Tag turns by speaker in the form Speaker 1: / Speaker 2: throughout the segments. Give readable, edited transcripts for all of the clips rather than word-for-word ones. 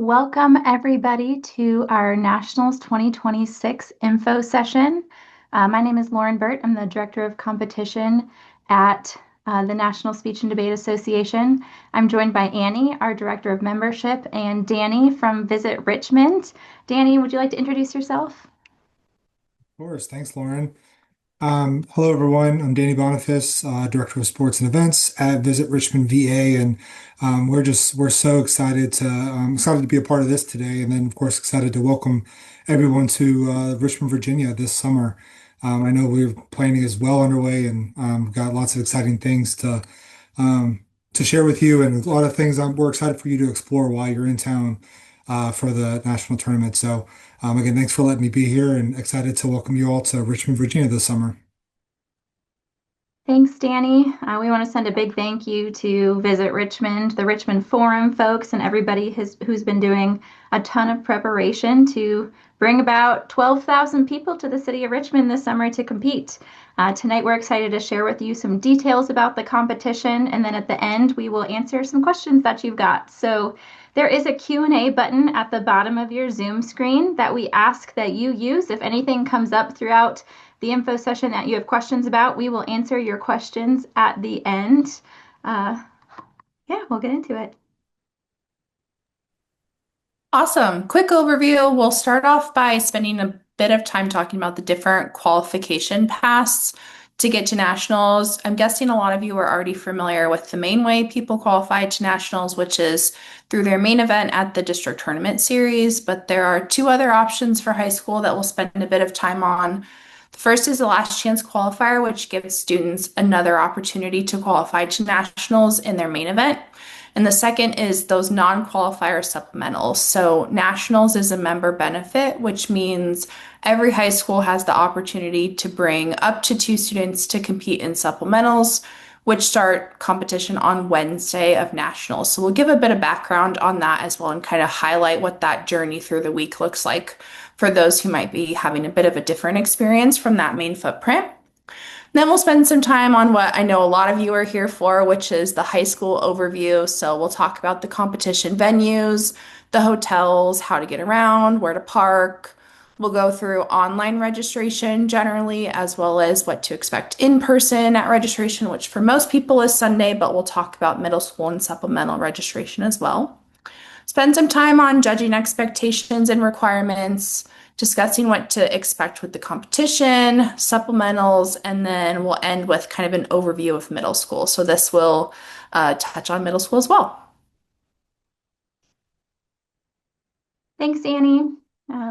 Speaker 1: Welcome, everybody, to our Nationals 2026 info session. My name is Lauren Burt. I'm the Director of Competition at the National Speech and Debate Association. I'm joined by Annie, our Director of Membership, and Danny from Visit Richmond. Danny, would you like to introduce yourself?
Speaker 2: Of course. Thanks, Lauren. Hello, everyone. I'm Danny Boniface, Director of Sports and Events at Visit Richmond, VA, and we're so excited to be a part of this today, and then of course excited to welcome everyone to Richmond, Virginia this summer. I know we're planning is well underway, and got lots of exciting things to share with you, and a lot of things we're excited for you to explore while you're in town for the national tournament. So. Again, thanks for letting me be here and excited to welcome you all to Richmond, Virginia this summer.
Speaker 1: Thanks, Danny. We want to send a big thank you to Visit Richmond, the Richmond Forum folks, and everybody who's been doing a ton of preparation to bring about 12,000 people to the city of Richmond this summer to compete. Tonight, we're excited to share with you some details about the competition, and then at the end, we will answer some questions that you've got. So there is a Q&A button at the bottom of your Zoom screen that we ask that you use. If anything comes up throughout the info session that you have questions about, we will answer your questions at the end. Yeah, we'll get into it.
Speaker 3: Awesome. Quick overview. We'll start off by spending a bit of time talking about the different qualification paths to get to nationals. I'm guessing a lot of you are already familiar with the main way people qualify to nationals, which is through their main event at the district tournament series. But there are two other options for high school that we'll spend a bit of time on. The first is the last chance qualifier, which gives students another opportunity to qualify to nationals in their main event. And the second is those non-qualifier supplementals. So nationals is a member benefit, which means every high school has the opportunity to bring up to two students to compete in supplementals, which start competition on Wednesday of nationals. So we'll give a bit of background on that as well and kind of highlight what that journey through the week looks like for those who might be having a bit of a different experience from that main footprint. Then we'll spend some time on what I know a lot of you are here for, which is the high school overview. So we'll talk about the competition venues, the hotels, how to get around, where to park. We'll go through online registration generally, as well as what to expect in person at registration, which for most people is Sunday, but we'll talk about middle school and supplemental registration as well. Spend some time on judging expectations and requirements, discussing what to expect with the competition, supplementals, and then we'll end with kind of an overview of middle school. So this will touch on middle school as well.
Speaker 1: Thanks, Annie.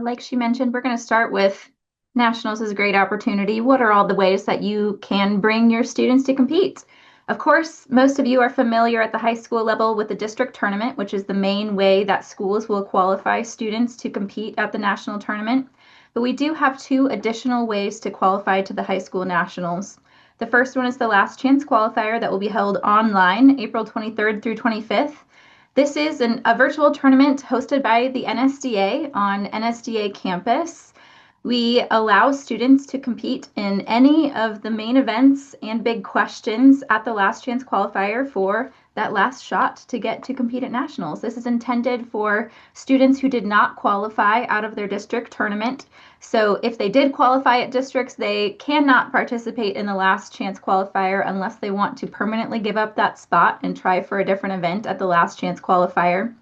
Speaker 1: Like she mentioned, we're going to start with nationals is a great opportunity. What are all the ways that you can bring your students to compete? Of course, most of you are familiar at the high school level with the district tournament, which is the main way that schools will qualify students to compete at the national tournament. But we do have two additional ways to qualify to the high school nationals. The first one is the last chance qualifier that will be held online April 23rd through 25th. This is a virtual tournament hosted by the NSDA on NSDA campus. We allow students to compete in any of the main events and big questions at the last chance qualifier for that last shot to get to compete at nationals. This is intended for students who did not qualify out of their district tournament. So if they did qualify at districts, they cannot participate in the last chance qualifier unless they want to permanently give up that spot and try for a different event at the last chance qualifier.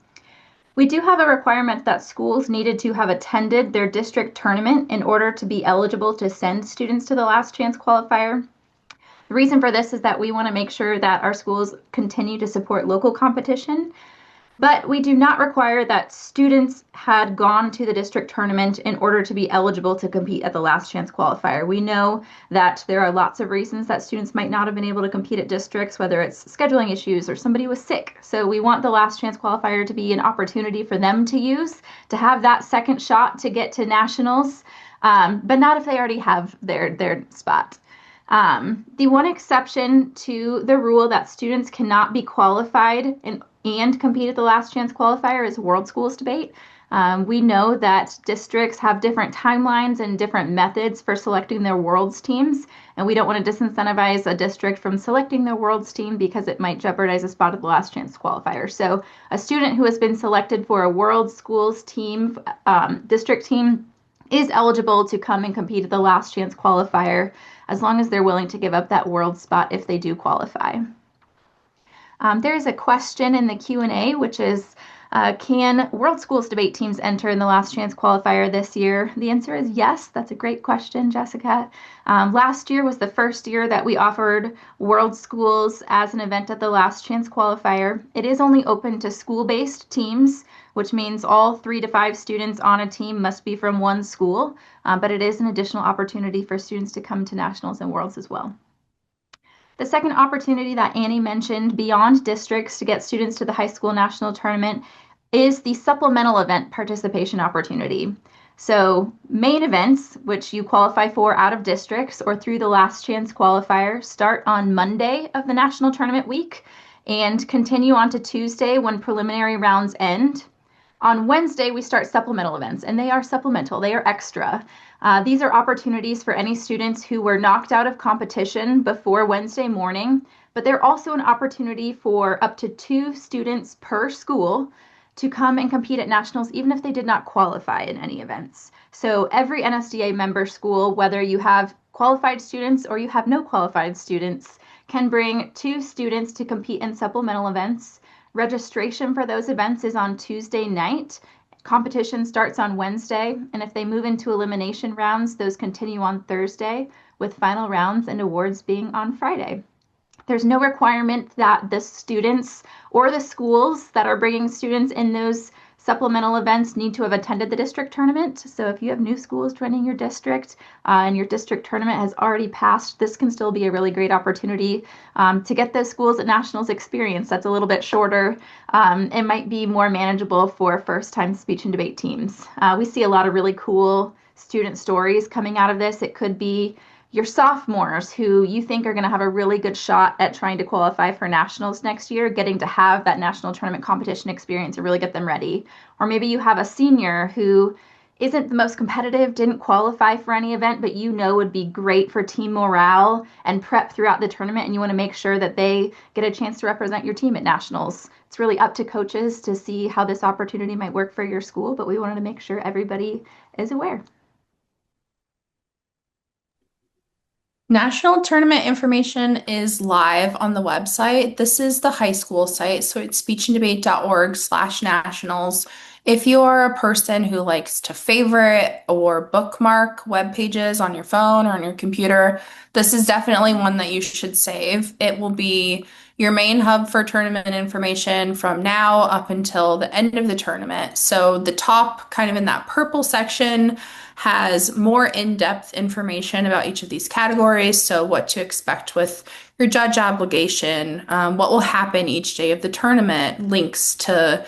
Speaker 1: We do have a requirement that schools needed to have attended their district tournament in order to be eligible to send students to the last chance qualifier. The reason for this is that we want to make sure that our schools continue to support local competition, but we do not require that students had gone to the district tournament in order to be eligible to compete at the last chance qualifier. We know that there are lots of reasons that students might not have been able to compete at districts, whether it's scheduling issues or somebody was sick. So we want the last chance qualifier to be an opportunity for them to use, to have that second shot to get to nationals, but not if they already have their spot. The one exception to the rule that students cannot be qualified and compete at the last chance qualifier is World Schools Debate. We know that districts have different timelines and different methods for selecting their world's teams, and we don't want to disincentivize a district from selecting their world's team because it might jeopardize a spot at the last chance qualifier. So a student who has been selected for a world schools team, district team, is eligible to come and compete at the last chance qualifier as long as they're willing to give up that world spot if they do qualify. There is a question in the Q&A, which is, can World Schools debate teams enter in the last chance qualifier this year? The answer is yes. That's a great question, Jessica. Last year was the first year that we offered World Schools as an event at the last chance qualifier. It is only open to school-based teams, which means all 3 to 5 students on a team must be from one school, but it is an additional opportunity for students to come to nationals and worlds as well. The second opportunity that Annie mentioned beyond districts to get students to the high school national tournament is the supplemental event participation opportunity. So main events, which you qualify for out of districts or through the last chance qualifier, start on Monday of the national tournament week and continue on to Tuesday when preliminary rounds end. On Wednesday, we start supplemental events, and they are supplemental, they are extra. These are opportunities for any students who were knocked out of competition before Wednesday morning, but they're also an opportunity for up to 2 students per school to come and compete at nationals, even if they did not qualify in any events. So every NSDA member school, whether you have qualified students or you have no qualified students, can bring 2 students to compete in supplemental events. Registration for those events is on Tuesday night. Competition starts on Wednesday, and if they move into elimination rounds, those continue on Thursday, with final rounds and awards being on Friday. There's no requirement that the students or the schools that are bringing students in those supplemental events need to have attended the district tournament. So if you have new schools joining your district and your district tournament has already passed, this can still be a really great opportunity to get those schools at nationals experience. That's a little bit shorter. It might be more manageable for first-time speech and debate teams. We see a lot of really cool student stories coming out of this. It could be your sophomores who you think are going to have a really good shot at trying to qualify for nationals next year, getting to have that national tournament competition experience and really get them ready. Or maybe you have a senior who isn't the most competitive, didn't qualify for any event, but you know would be great for team morale and prep throughout the tournament, and you want to make sure that they get a chance to represent your team at nationals. It's really up to coaches to see how this opportunity might work for your school, but we wanted to make sure everybody is aware.
Speaker 3: National tournament information is live on the website. This is the high school site, so it's speechanddebate.org/nationals. If you're a person who likes to favorite or bookmark web pages on your phone or on your computer, this is definitely one that you should save. It will be your main hub for tournament information from now up until the end of the tournament. So the top, kind of in that purple section, has more in-depth information about each of these categories. So what to expect with your judge obligation, what will happen each day of the tournament, links to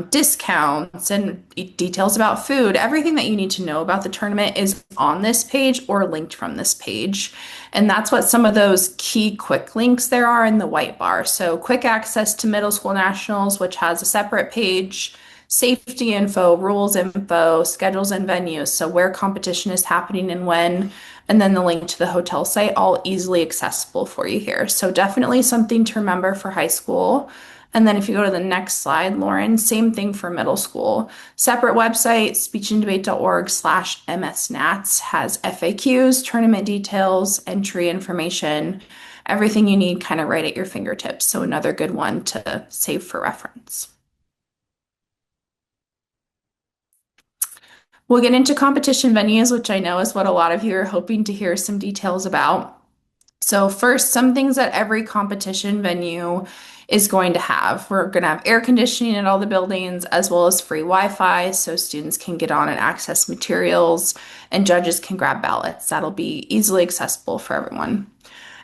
Speaker 3: discounts and details about food. Everything that you need to know about the tournament is on this page or linked from this page. And that's what some of those key quick links there are in the white bar. So quick access to middle school nationals, which has a separate page, safety info, rules info, schedules and venues, so where competition is happening and when, and then the link to the hotel site, all easily accessible for you here. So definitely something to remember for high school. And then if you go to the next slide, Lauren, same thing for middle school. Separate website, speechanddebate.org/msnats has FAQs, tournament details, entry information, everything you need kind of right at your fingertips. So another good one to save for reference. We'll get into competition venues, which I know is what a lot of you are hoping to hear some details about. So first, some things that every competition venue is going to have. We're going to have air conditioning at all the buildings, as well as free Wi-Fi, so students can get on and access materials, and judges can grab ballots. That'll be easily accessible for everyone.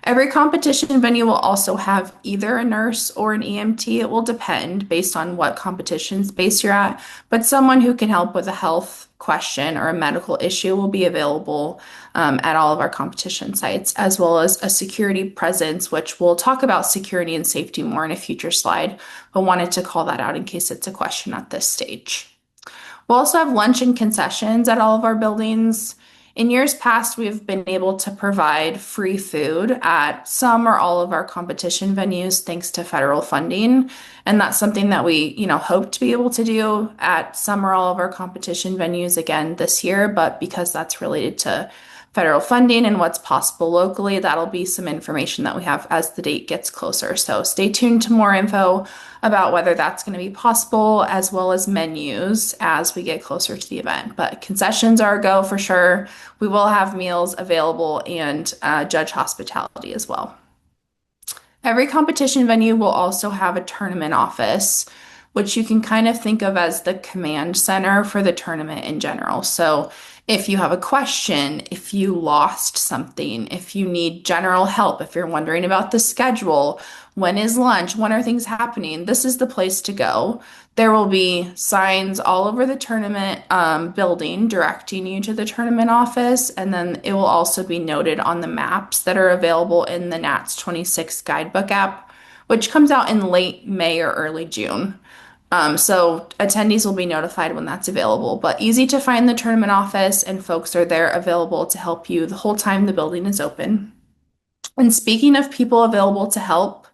Speaker 3: Every competition venue will also have either a nurse or an EMT. It will depend based on what competition space you're at, but someone who can help with a health question or a medical issue will be available at all of our competition sites, as well as a security presence, which we'll talk about security and safety more in a future slide, but wanted to call that out in case it's a question at this stage. We'll also have lunch and concessions at all of our buildings. In years past, we've been able to provide free food at some or all of our competition venues thanks to federal funding. And that's something that we hope to be able to do at some or all of our competition venues again this year. But because that's related to federal funding and what's possible locally, that'll be some information that we have as the date gets closer. So stay tuned to more info about whether that's going to be possible, as well as menus as we get closer to the event. But concessions are a go for sure. We will have meals available and judge hospitality as well. Every competition venue will also have a tournament office, which you can kind of think of as the command center for the tournament in general. So if you have a question, if you lost something, if you need general help, if you're wondering about the schedule, when is lunch, when are things happening, this is the place to go. There will be signs all over the tournament building directing you to the tournament office, and then it will also be noted on the maps that are available in the NATS 26 guidebook app, which comes out in late May or early June. So attendees will be notified when that's available, but easy to find the tournament office, and folks are there available to help you the whole time the building is open. And speaking of people available to help,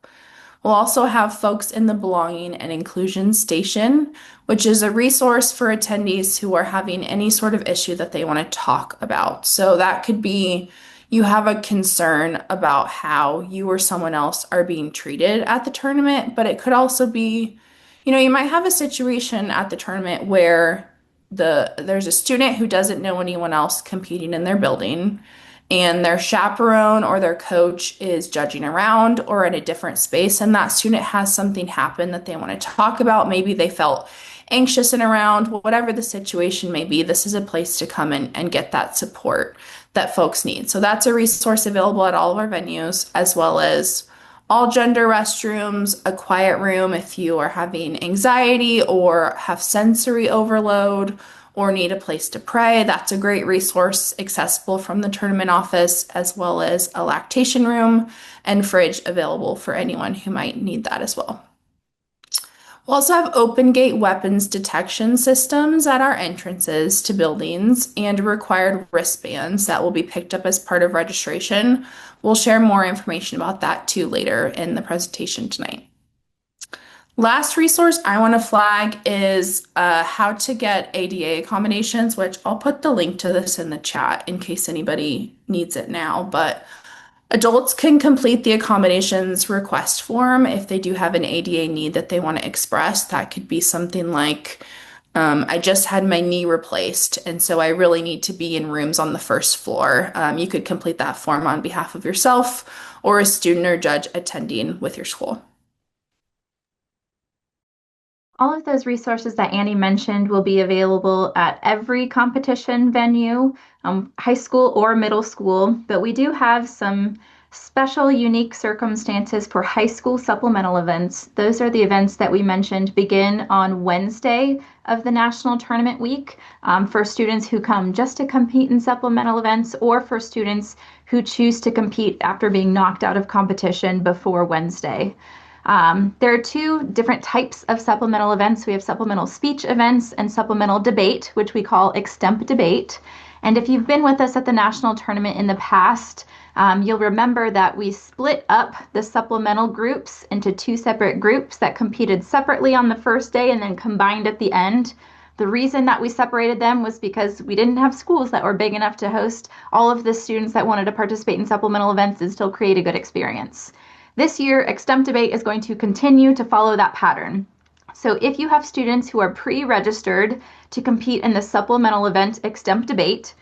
Speaker 3: we'll also have folks in the Belonging and Inclusion Station, which is a resource for attendees who are having any sort of issue that they want to talk about. So that could be you have a concern about how you or someone else are being treated at the tournament, but it could also be you might have a situation at the tournament where there's a student who doesn't know anyone else competing in their building, and their chaperone or their coach is judging around or in a different space, and that student has something happen that they want to talk about. Maybe they felt anxious and around, whatever the situation may be, this is a place to come in and get that support that folks need. So that's a resource available at all of our venues, as well as all gender restrooms, a quiet room if you are having anxiety or have sensory overload or need a place to pray. That's a great resource accessible from the tournament office, as well as a lactation room and fridge available for anyone who might need that as well. We'll also have open gate weapons detection systems at our entrances to buildings and required wristbands that will be picked up as part of registration. We'll share more information about that too later in the presentation tonight. Last resource I want to flag is how to get ADA accommodations, which I'll put the link to this in the chat in case anybody needs it now. But adults can complete the accommodations request form if they do have an ADA need that they want to express. That could be something like, I just had my knee replaced, and so I really need to be in rooms on the first floor. You could complete that form on behalf of yourself or a student or judge attending with your school.
Speaker 1: All of those resources that Annie mentioned will be available at every competition venue, high school or middle school, but we do have some special unique circumstances for high school supplemental events. Those are the events that we mentioned begin on Wednesday of the National Tournament Week, for students who come just to compete in supplemental events, or for students who choose to compete after being knocked out of competition before Wednesday. There are two different types of supplemental events. We have supplemental speech events and supplemental debate, which we call extemp debate. And if you've been with us at the national tournament in the past, you'll remember that we split up the supplemental groups into two separate groups that competed separately on the first day and then combined at the end. The reason that we separated them was because we didn't have schools that were big enough to host all of the students that wanted to participate in supplemental events and still create a good experience. This year, extemp debate is going to continue to follow that pattern. So if you have students who are pre-registered to compete in the supplemental event extemp debate,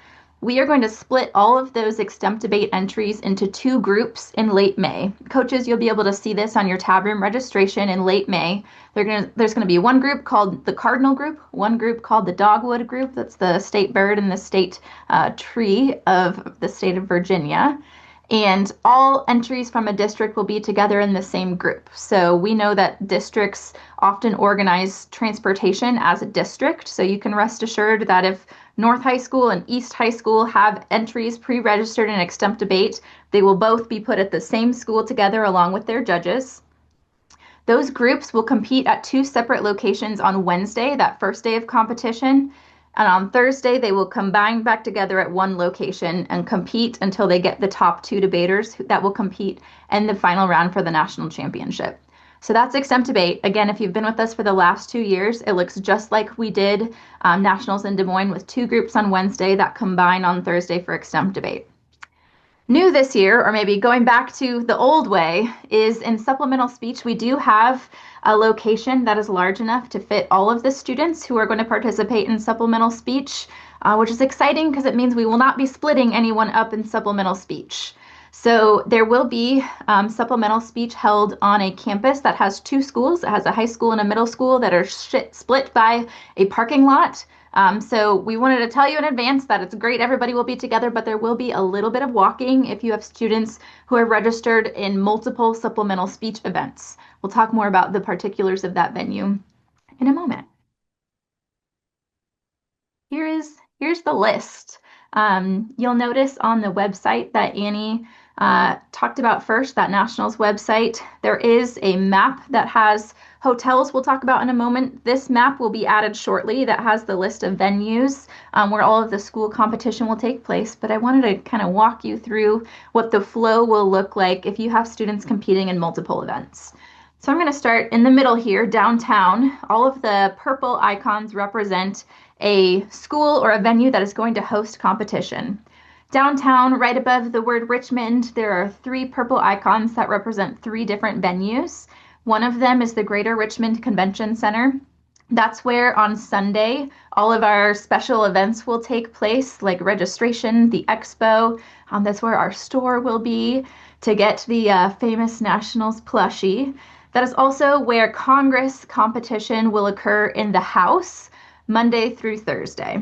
Speaker 1: we are going to split all of those extemp debate entries into two groups in late May. Coaches, you'll be able to see this on your tab room registration in late May. There's going to be one group called the Cardinal group, one group called the Dogwood group, that's the state bird and the state tree of the state of Virginia. And all entries from a district will be together in the same group. So we know that districts often organize transportation as a district. So you can rest assured that if North High School and East High School have entries pre-registered in extemp debate, they will both be put at the same school together along with their judges. Those groups will compete at two separate locations on Wednesday, that first day of competition. And on Thursday, they will combine back together at one location and compete until they get the top two debaters that will compete in the final round for the national championship. So that's Exempt Debate. Again, if you've been with us for the last 2 years, it looks just like we did Nationals in Des Moines with two groups on Wednesday that combine on Thursday for Exempt Debate. New this year, or maybe going back to the old way, is in supplemental speech, we do have a location that is large enough to fit all of the students who are going to participate in supplemental speech, which is exciting because it means we will not be splitting anyone up in supplemental speech. So there will be supplemental speech held on a campus that has two schools. It has a high school and a middle school that are split by a parking lot. So we wanted to tell you in advance that it's great everybody will be together, but there will be a little bit of walking if you have students who are registered in multiple supplemental speech events. We'll talk more about the particulars of that venue in a moment. Here's the list. You'll notice on the website that Annie talked about first, that Nationals website, there is a map that has hotels we'll talk about in a moment. This map will be added shortly that has the list of venues where all of the school competition will take place. But I wanted to kind of walk you through what the flow will look like if you have students competing in multiple events. So I'm going to start in the middle here, downtown. All of the purple icons represent a school or a venue that is going to host competition. Downtown, right above the word Richmond, there are three purple icons that represent three different venues. One of them is the Greater Richmond Convention Center. That's where on Sunday all of our special events will take place, like registration, the expo. That's where our store will be to get the famous Nationals plushie. That is also where Congress competition will occur in the House, Monday through Thursday.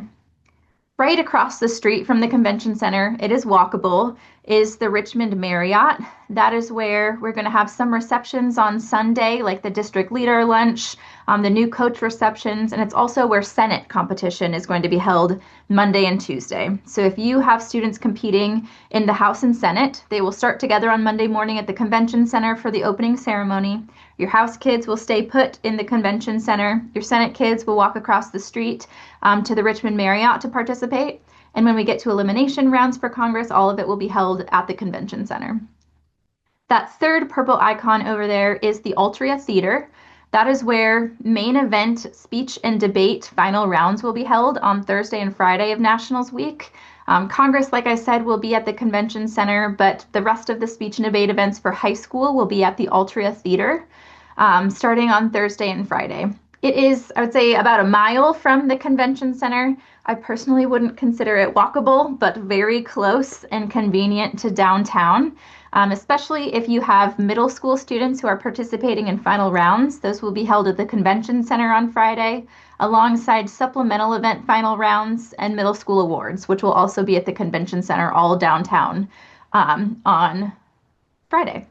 Speaker 1: Right across the street from the convention center, it is walkable, is the Richmond Marriott. That is where we're going to have some receptions on Sunday, like the district leader lunch, the new coach receptions, and it's also where Senate competition is going to be held Monday and Tuesday. So if you have students competing in the House and Senate, they will start together on Monday morning at the convention center for the opening ceremony. Your House kids will stay put in the convention center. Your Senate kids will walk across the street to the Richmond Marriott to participate. And when we get to elimination rounds for Congress, all of it will be held at the convention center. That third purple icon over there is the Altria Theater. That is where main event speech and debate final rounds will be held on Thursday and Friday of Nationals Week. Congress, like I said, will be at the convention center, but the rest of the speech and debate events for high school will be at the Altria Theater, starting on Thursday and Friday. It is, I would say, about a mile from the convention center. I personally wouldn't consider it walkable, but very close and convenient to downtown, especially if you have middle school students who are participating in final rounds. Those will be held at the convention center on Friday, alongside supplemental event final rounds and middle school awards, which will also be at the convention center all downtown on Friday.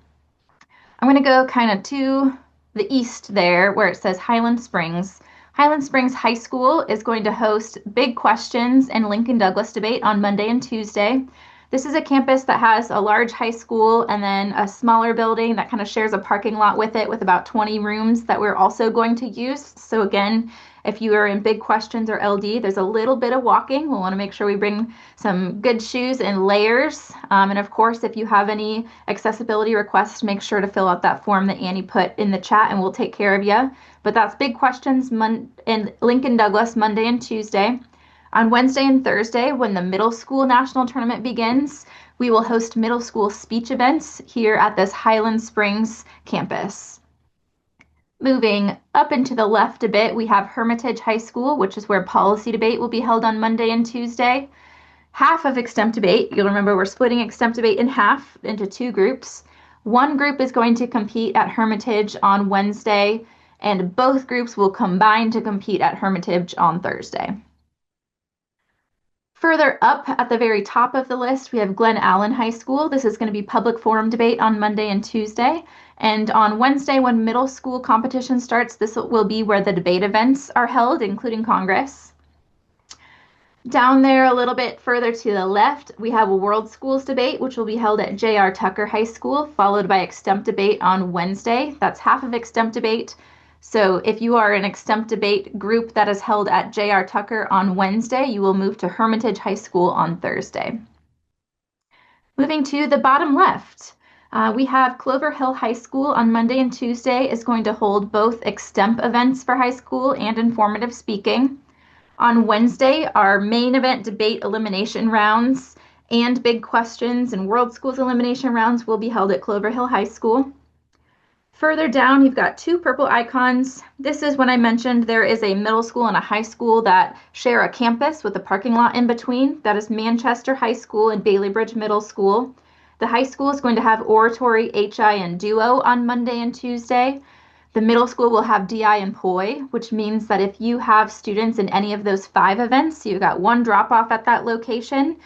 Speaker 1: I'm going to go kind of to the east there where it says Highland Springs. Highland Springs High School is going to host Big Questions and Lincoln Douglas debate on Monday and Tuesday. This is a campus that has a large high school and then a smaller building that kind of shares a parking lot with it with about 20 rooms that we're also going to use. So again, if you are in Big Questions or LD, there's a little bit of walking. We'll want to make sure we bring some good shoes and layers. And of course, if you have any accessibility requests, make sure to fill out that form that Annie put in the chat and we'll take care of you. But that's Big Questions in Lincoln Douglas Monday and Tuesday. On Wednesday and Thursday, when the middle school national tournament begins, we will host middle school speech events here at this Highland Springs campus. Moving up and to the left a bit, we have Hermitage High School, which is where policy debate will be held on Monday and Tuesday. Half of Extemp Debate, you'll remember we're splitting Extemp Debate in half into two groups. One group is going to compete at Hermitage on Wednesday, and both groups will combine to compete at Hermitage on Thursday. Further up at the very top of the list, we have Glen Allen High School. This is going to be public forum debate on Monday and Tuesday. And on Wednesday, when middle school competition starts, this will be where the debate events are held, including Congress. Down there, a little bit further to the left, we have a World Schools debate, which will be held at J.R. Tucker High School, followed by Extemp debate on Wednesday. That's half of Extemp debate. So if you are an Extemp debate group that is held at J.R. Tucker on Wednesday, you will move to Hermitage High School on Thursday. Moving to the bottom left, we have Clover Hill High School on Monday and Tuesday is going to hold both Extemp events for high school and informative speaking. On Wednesday, our main event debate elimination rounds and big questions and World Schools elimination rounds will be held at Clover Hill High School. Further down, you've got two purple icons. This is when I mentioned there is a middle school and a high school that share a campus with a parking lot in between. That is Manchester High School and Bailey Bridge Middle School. The high school is going to have oratory, HI, and duo on Monday and Tuesday. The middle school will have DI and POI, which means that if you have students in any of those 5 events, you've got one drop off at that location.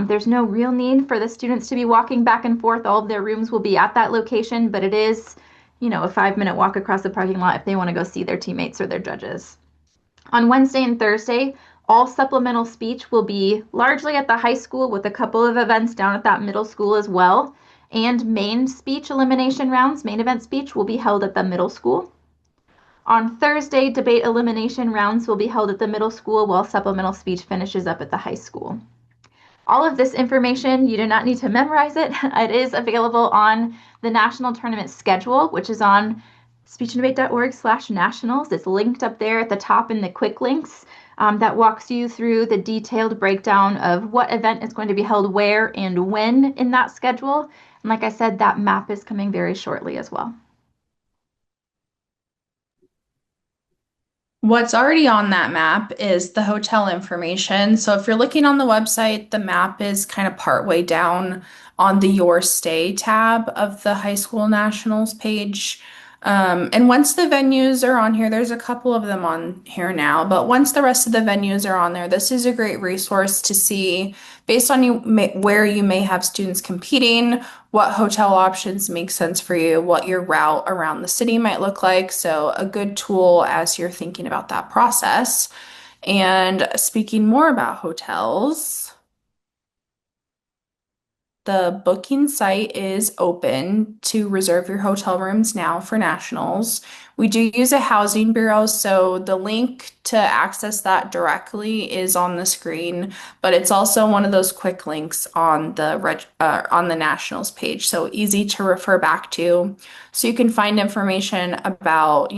Speaker 1: There's no real need for the students to be walking back and forth. All of their rooms will be at that location, but it is, a 5-minute walk across the parking lot if they want to go see their teammates or their judges. On Wednesday and Thursday, all supplemental speech will be largely at the high school with a couple of events down at that middle school as well. And main speech elimination rounds, main event speech, will be held at the middle school. On Thursday, debate elimination rounds will be held at the middle school while supplemental speech finishes up at the high school. All of this information, you do not need to memorize it. It is available on the national tournament schedule, which is on speechanddebate.org/nationals. It's linked up there at the top in the quick links. That walks you through the detailed breakdown of what event is going to be held where and when in that schedule. And like I said, that map is coming very shortly as well.
Speaker 3: What's already on that map is the hotel information. So if you're looking on the website, the map is kind of partway down on the Your Stay tab of the High School Nationals page. And once the venues are on here, there's a couple of them on here now, but once the rest of the venues are on there, this is a great resource to see based on where you may have students competing, what hotel options make sense for you, what your route around the city might look like. So a good tool as you're thinking about that process. And speaking more about hotels, the booking site is open to reserve your hotel rooms now for nationals. We do use a housing bureau, so the link to access that directly is on the screen, but it's also one of those quick links on the nationals page, so easy to refer back to. So you can find information about,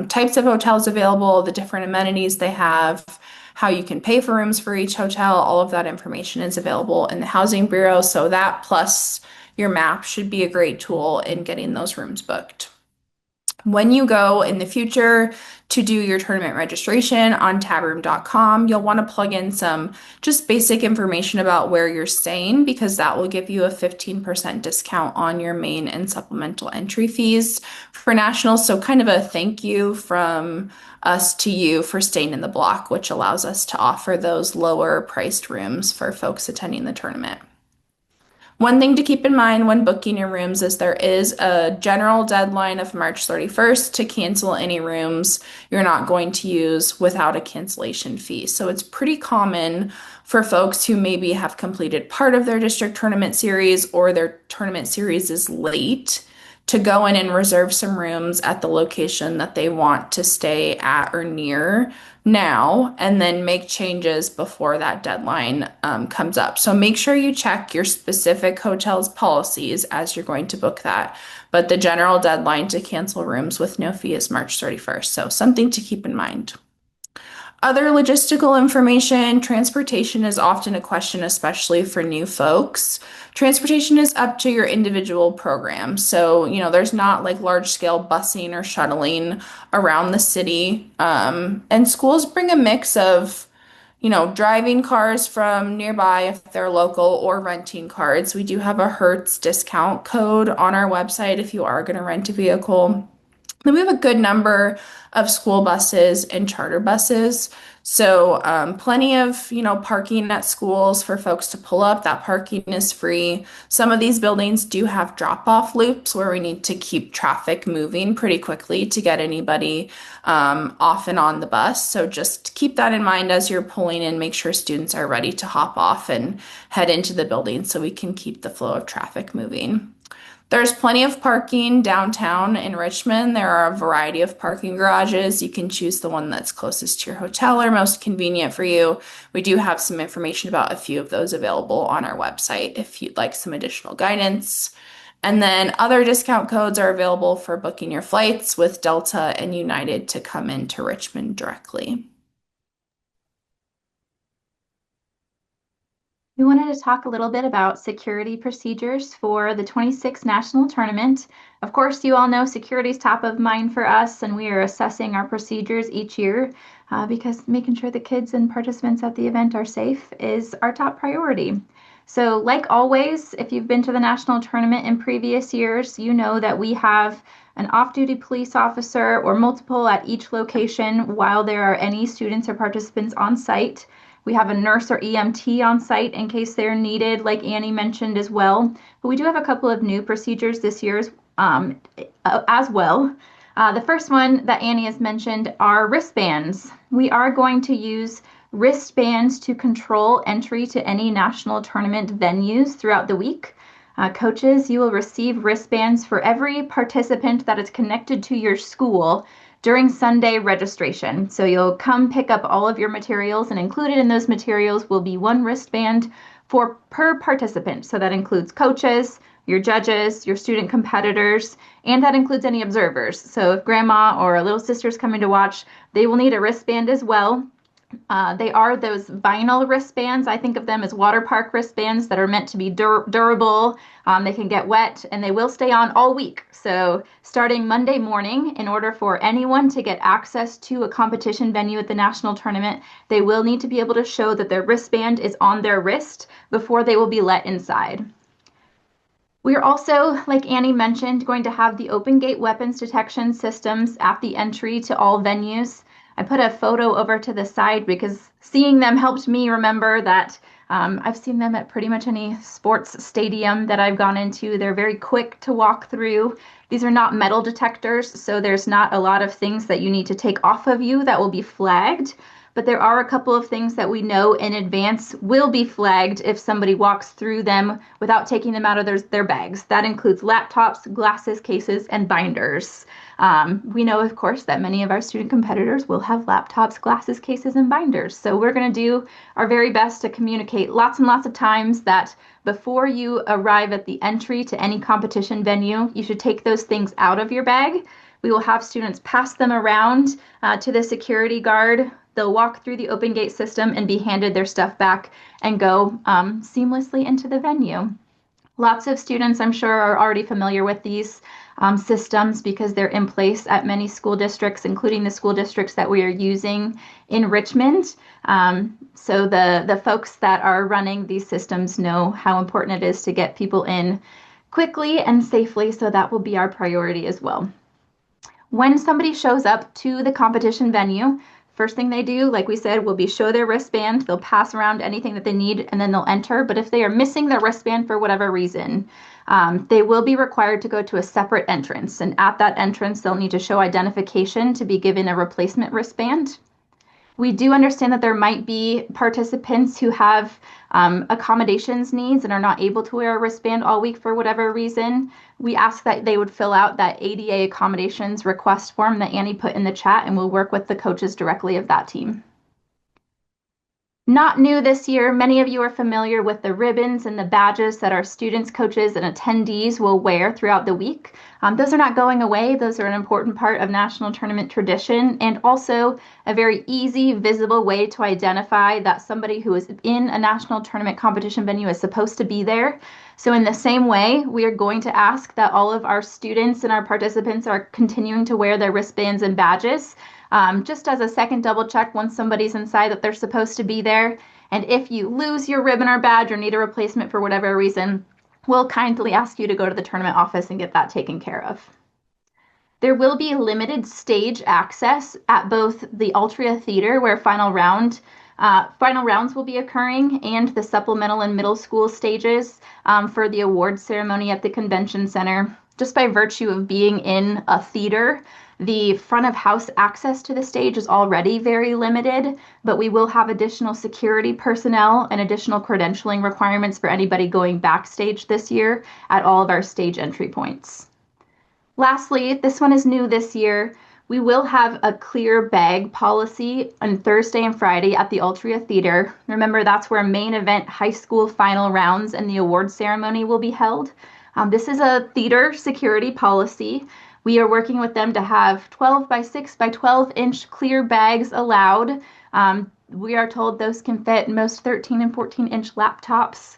Speaker 3: types of hotels available, the different amenities they have, how you can pay for rooms for each hotel. All of that information is available in the Housing Bureau. So that plus your map should be a great tool in getting those rooms booked. When you go in the future to do your tournament registration on tabroom.com, you'll want to plug in some just basic information about where you're staying because that will give you a 15% discount on your main and supplemental entry fees for nationals. So kind of a thank you from us to you for staying in the block, which allows us to offer those lower priced rooms for folks attending the tournament. One thing to keep in mind when booking your rooms is there is a general deadline of March 31st to cancel any rooms you're not going to use without a cancellation fee. So it's pretty common for folks who maybe have completed part of their district tournament series or their tournament series is late to go in and reserve some rooms at the location that they want to stay at or near now, and then make changes before that deadline comes up. So make sure you check your specific hotel's policies as you're going to book that. But the general deadline to cancel rooms with no fee is March 31st. So something to keep in mind. Other logistical information, transportation is often a question, especially for new folks. Transportation is up to your individual program. So, there's not like large scale busing or shuttling around the city. And schools bring a mix of, driving cars from nearby if they're local or renting cars. We do have a Hertz discount code on our website if you are going to rent a vehicle. Then we have a good number of school buses and charter buses. So plenty of, parking at schools for folks to pull up. That parking is free. Some of these buildings do have drop-off loops where we need to keep traffic moving pretty quickly to get anybody off and on the bus. So just keep that in mind as you're pulling in. Make sure students are ready to hop off and head into the building so we can keep the flow of traffic moving. There's plenty of parking downtown in Richmond. There are a variety of parking garages. You can choose the one that's closest to your hotel or most convenient for you. We do have some information about a few of those available on our website if you'd like some additional guidance. And then other discount codes are available for booking your flights with Delta and United to come into Richmond directly.
Speaker 1: We wanted to talk a little bit about security procedures for the 26th national tournament. Of course, you all know security is top of mind for us, and we are assessing our procedures each year because making sure the kids and participants at the event are safe is our top priority. So, like always, if you've been to the national tournament in previous years, you know that we have an off-duty police officer or multiple at each location while there are any students or participants on site. We have a nurse or EMT on site in case they're needed, like Annie mentioned as well. But we do have a couple of new procedures this year as well. The first one that Annie has mentioned are wristbands. We are going to use wristbands to control entry to any national tournament venues throughout the week. Coaches, you will receive wristbands for every participant that is connected to your school during Sunday registration. So you'll come pick up all of your materials, and included in those materials will be one wristband per participant. So that includes coaches, your judges, your student competitors, and that includes any observers. So if grandma or a little sister's coming to watch, they will need a wristband as well. They are those vinyl wristbands. I think of them as water park wristbands that are meant to be durable. They can get wet and they will stay on all week. So starting Monday morning, in order for anyone to get access to a competition venue at the national tournament, they will need to be able to show that their wristband is on their wrist before they will be let inside. We are also, like Annie mentioned, going to have the open gate weapons detection systems at the entry to all venues. I put a photo over to the side because seeing them helped me remember that I've seen them at pretty much any sports stadium that I've gone into. They're very quick to walk through. These are not metal detectors, so there's not a lot of things that you need to take off of you that will be flagged. But there are a couple of things that we know in advance will be flagged if somebody walks through them without taking them out of their bags. That includes laptops, glasses, cases, and binders. We know, of course, that many of our student competitors will have laptops, glasses, cases, and binders. So we're going to do our very best to communicate lots and lots of times that before you arrive at the entry to any competition venue, you should take those things out of your bag. We will have students pass them around to the security guard. They'll walk through the open gate system and be handed their stuff back and go seamlessly into the venue. Lots of students, I'm sure, are already familiar with these systems because they're in place at many school districts, including the school districts that we are using in Richmond. So the folks that are running these systems know how important it is to get people in quickly and safely, so that will be our priority as well. When somebody shows up to the competition venue, first thing they do, like we said, will be show their wristband. They'll pass around anything that they need and then they'll enter. But if they are missing their wristband for whatever reason, they will be required to go to a separate entrance. And at that entrance, they'll need to show identification to be given a replacement wristband. We do understand that there might be participants who have accommodations needs and are not able to wear a wristband all week for whatever reason. We ask that they would fill out that ADA accommodations request form that Annie put in the chat, and we'll work with the coaches directly of that team. Not new this year, many of you are familiar with the ribbons and the badges that our students, coaches, and attendees will wear throughout the week. Those are not going away. Those are an important part of national tournament tradition and also a very easy, visible way to identify that somebody who is in a national tournament competition venue is supposed to be there. So in the same way, we are going to ask that all of our students and our participants are continuing to wear their wristbands and badges. Just as a second double check once somebody's inside that they're supposed to be there. And if you lose your ribbon or badge or need a replacement for whatever reason, we'll kindly ask you to go to the tournament office and get that taken care of. There will be limited stage access at both the Altria Theater, where final rounds will be occurring, and the supplemental and middle school stages for the awards ceremony at the convention center. Just by virtue of being in a theater, the front of house access to the stage is already very limited, but we will have additional security personnel and additional credentialing requirements for anybody going backstage this year at all of our stage entry points. Lastly, this one is new this year. We will have a clear bag policy on Thursday and Friday at the Altria Theater. Remember, that's where main event high school final rounds and the awards ceremony will be held. This is a theater security policy. We are working with them to have 12 by 6 by 12-inch clear bags allowed. We are told those can fit most 13 and 14-inch laptops.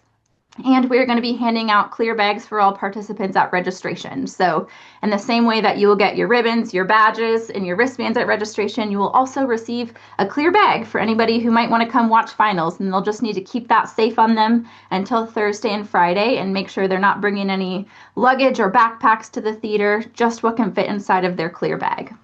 Speaker 1: And we're going to be handing out clear bags for all participants at registration. So in the same way that you will get your ribbons, your badges, and your wristbands at registration, you will also receive a clear bag for anybody who might want to come watch finals. And they'll just need to keep that safe on them until Thursday and Friday and make sure they're not bringing any luggage or backpacks to the theater, just what can fit inside of their clear bag.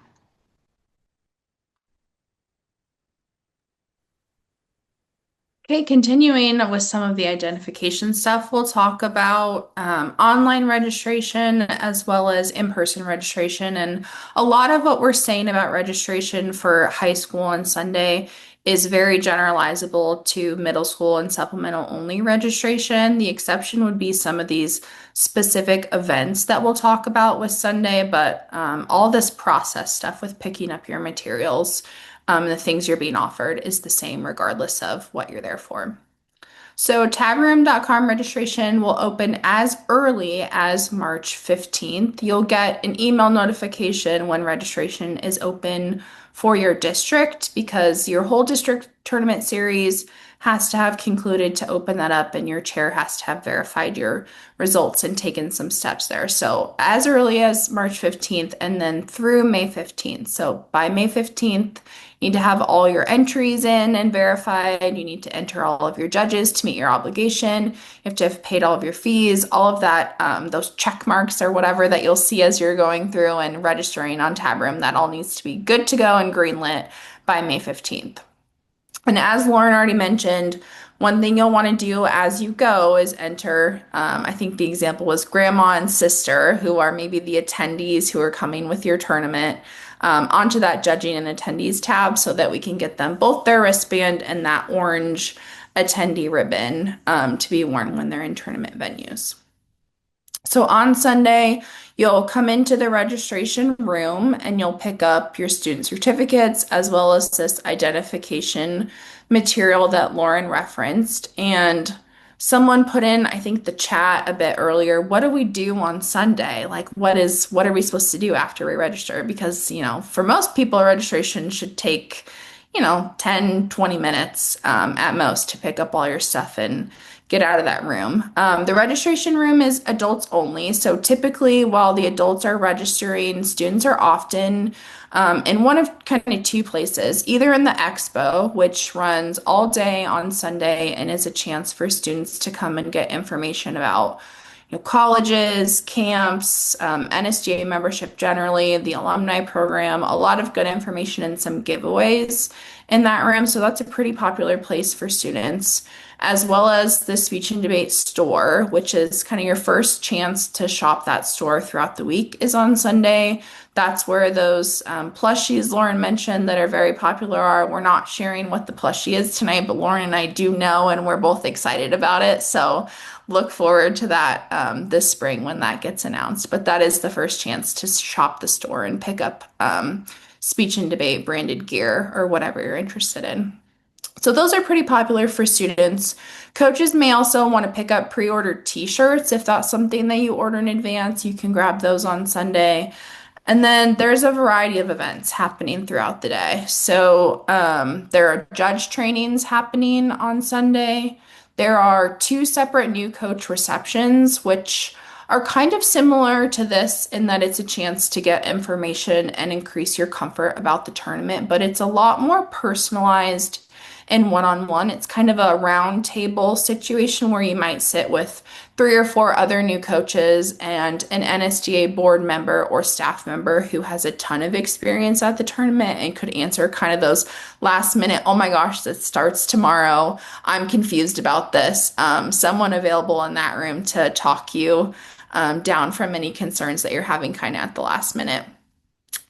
Speaker 3: Okay, continuing with some of the identification stuff, we'll talk about online registration as well as in-person registration. And a lot of what we're saying about registration for high school on Sunday is very generalizable to middle school and supplemental only registration. The exception would be some of these specific events that we'll talk about with Sunday, but all this process stuff with picking up your materials, the things you're being offered is the same regardless of what you're there for. So tabroom.com registration will open as early as March 15th. You'll get an email notification when registration is open for your district because your whole district tournament series has to have concluded to open that up, and your chair has to have verified your results and taken some steps there. So as early as March 15th and then through May 15th. So by May 15th, you need to have all your entries in and verified. You need to enter all of your judges to meet your obligation. You have to have paid all of your fees, all of that, those check marks or whatever that you'll see as you're going through and registering on Tabroom. That all needs to be good to go and greenlit by May 15th. And as Lauren already mentioned, one thing you'll want to do as you go is enter, I think the example was grandma and sister, who are maybe the attendees who are coming with your tournament, onto that judging and attendees tab so that we can get them both their wristband and that orange attendee ribbon to be worn when they're in tournament venues. So on Sunday, you'll come into the registration room and you'll pick up your student certificates as well as this identification material that Lauren referenced. And someone put in, I think, the chat a bit earlier, what do we do on Sunday? Like, what are we supposed to do after we register? Because, for most people, registration should take, 10, 20 minutes at most to pick up all your stuff and get out of that room. The registration room is adults only. So typically while the adults are registering, students are often in one of kind of two places, either in the expo, which runs all day on Sunday and is a chance for students to come and get information about colleges, camps, NSDA membership generally, the alumni program, a lot of good information and some giveaways in that room. So that's a pretty popular place for students, as well as the speech and debate store, which is kind of your first chance to shop that store throughout the week is on Sunday. That's where those plushies Lauren mentioned that are very popular are. We're not sharing what the plushie is tonight, but Lauren and I do know, and we're both excited about it. So look forward to that this spring when that gets announced. But that is the first chance to shop the store and pick up speech and debate branded gear or whatever you're interested in. So those are pretty popular for students. Coaches may also want to pick up pre-ordered t-shirts. If that's something that you order in advance, you can grab those on Sunday. And then there's a variety of events happening throughout the day. So there are judge trainings happening on Sunday. There are 2 separate new coach receptions, which are kind of similar to this in that it's a chance to get information and increase your comfort about the tournament, but it's a lot more personalized in one-on-one. It's kind of a round table situation where you might sit with 3 or 4 other new coaches and an NSDA board member or staff member who has a ton of experience at the tournament and could answer kind of those last minute, oh my gosh, this starts tomorrow. I'm confused about this. Someone available in that room to talk you down from any concerns that you're having kind of at the last minute.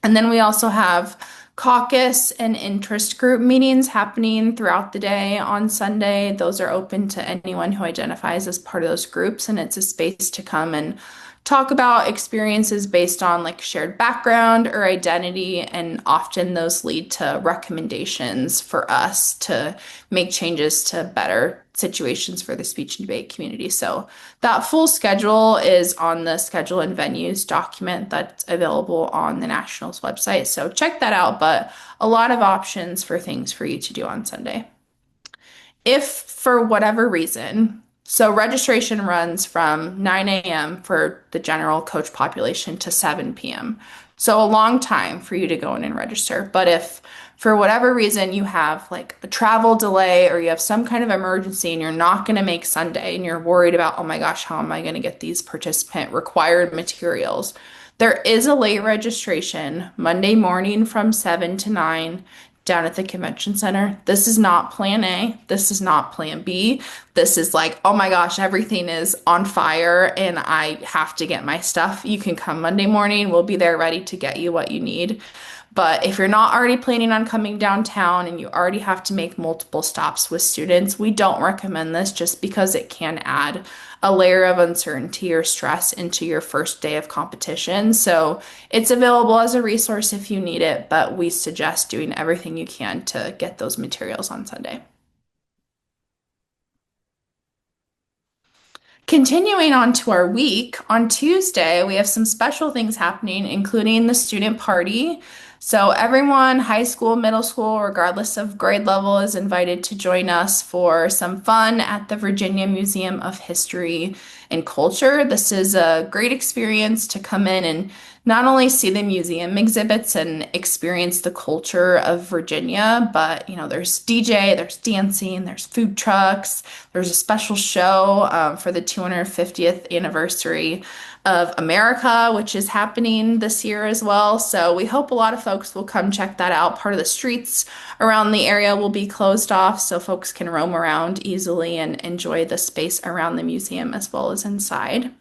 Speaker 3: And then we also have caucus and interest group meetings happening throughout the day on Sunday. Those are open to anyone who identifies as part of those groups, and it's a space to come and talk about experiences based on like shared background or identity, and often those lead to recommendations for us to make changes to better situations for the speech and debate community. So that full schedule is on the schedule and venues document that's available on the Nationals website. So check that out, but a lot of options for things for you to do on Sunday. If for whatever reason, so registration runs from 9 a.m. for the general coach population to 7 p.m. So a long time for you to go in and register. But if for whatever reason you have like a travel delay or you have some kind of emergency and you're not going to make Sunday and you're worried about, oh my gosh, how am I going to get these participant required materials? There is a late registration Monday morning from 7 to 9 down at the convention center. This is not plan A. This is not plan B. This is like, oh my gosh, everything is on fire and I have to get my stuff. You can come Monday morning. We'll be there ready to get you what you need. But if you're not already planning on coming downtown and you already have to make multiple stops with students, we don't recommend this just because it can add a layer of uncertainty or stress into your first day of competition. So it's available as a resource if you need it, but we suggest doing everything you can to get those materials on Sunday. Continuing on to our week, on Tuesday, we have some special things happening, including the student party. So everyone, high school, middle school, regardless of grade level, is invited to join us for some fun at the Virginia Museum of History and Culture. This is a great experience to come in and not only see the museum exhibits and experience the culture of Virginia, but there's DJ, there's dancing, there's food trucks, there's a special show for the 250th anniversary of America, which is happening this year as well. So we hope a lot of folks will come check that out. Part of the streets around the area will be closed off so folks can roam around easily and enjoy the space around the museum as well as inside.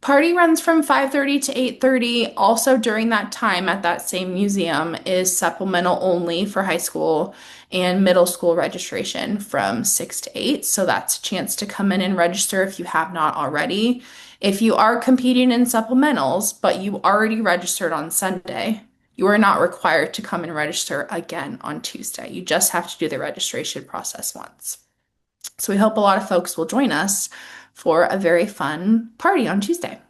Speaker 3: Party runs from 5:30 to 8:30. Also during that time at that same museum is supplemental only for high school and middle school registration from 6 to 8. So that's a chance to come in and register if you have not already. If you are competing in supplementals, but you already registered on Sunday, you are not required to come and register again on Tuesday. You just have to do the registration process once. So we hope a lot of folks will join us for a very fun party on Tuesday.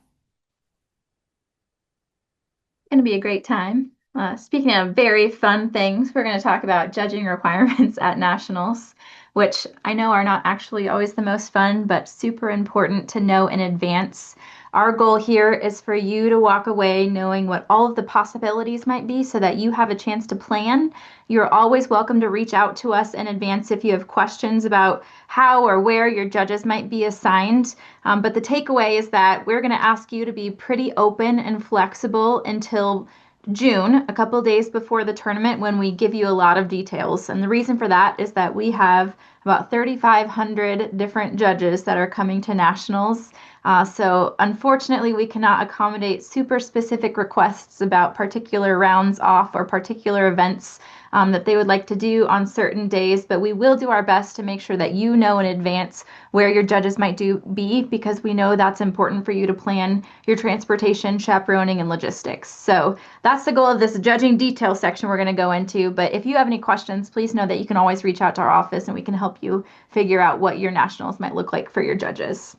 Speaker 1: Going to be a great time. Speaking of very fun things, we're going to talk about judging requirements at nationals, which I know are not actually always the most fun, but super important to know in advance. Our goal here is for you to walk away knowing what all of the possibilities might be so that you have a chance to plan. You're always welcome to reach out to us in advance if you have questions about how or where your judges might be assigned. But the takeaway is that we're going to ask you to be pretty open and flexible until June, a couple days before the tournament, when we give you a lot of details. And the reason for that is that we have about 3,500 different judges that are coming to nationals. So unfortunately, we cannot accommodate super specific requests about particular rounds off or particular events that they would like to do on certain days, but we will do our best to make sure that you know in advance where your judges might be, because we know that's important for you to plan your transportation, chaperoning, and logistics. So that's the goal of this judging detail section we're going to go into. But if you have any questions, please know that you can always reach out to our office and we can help you figure out what your nationals might look like for your judges.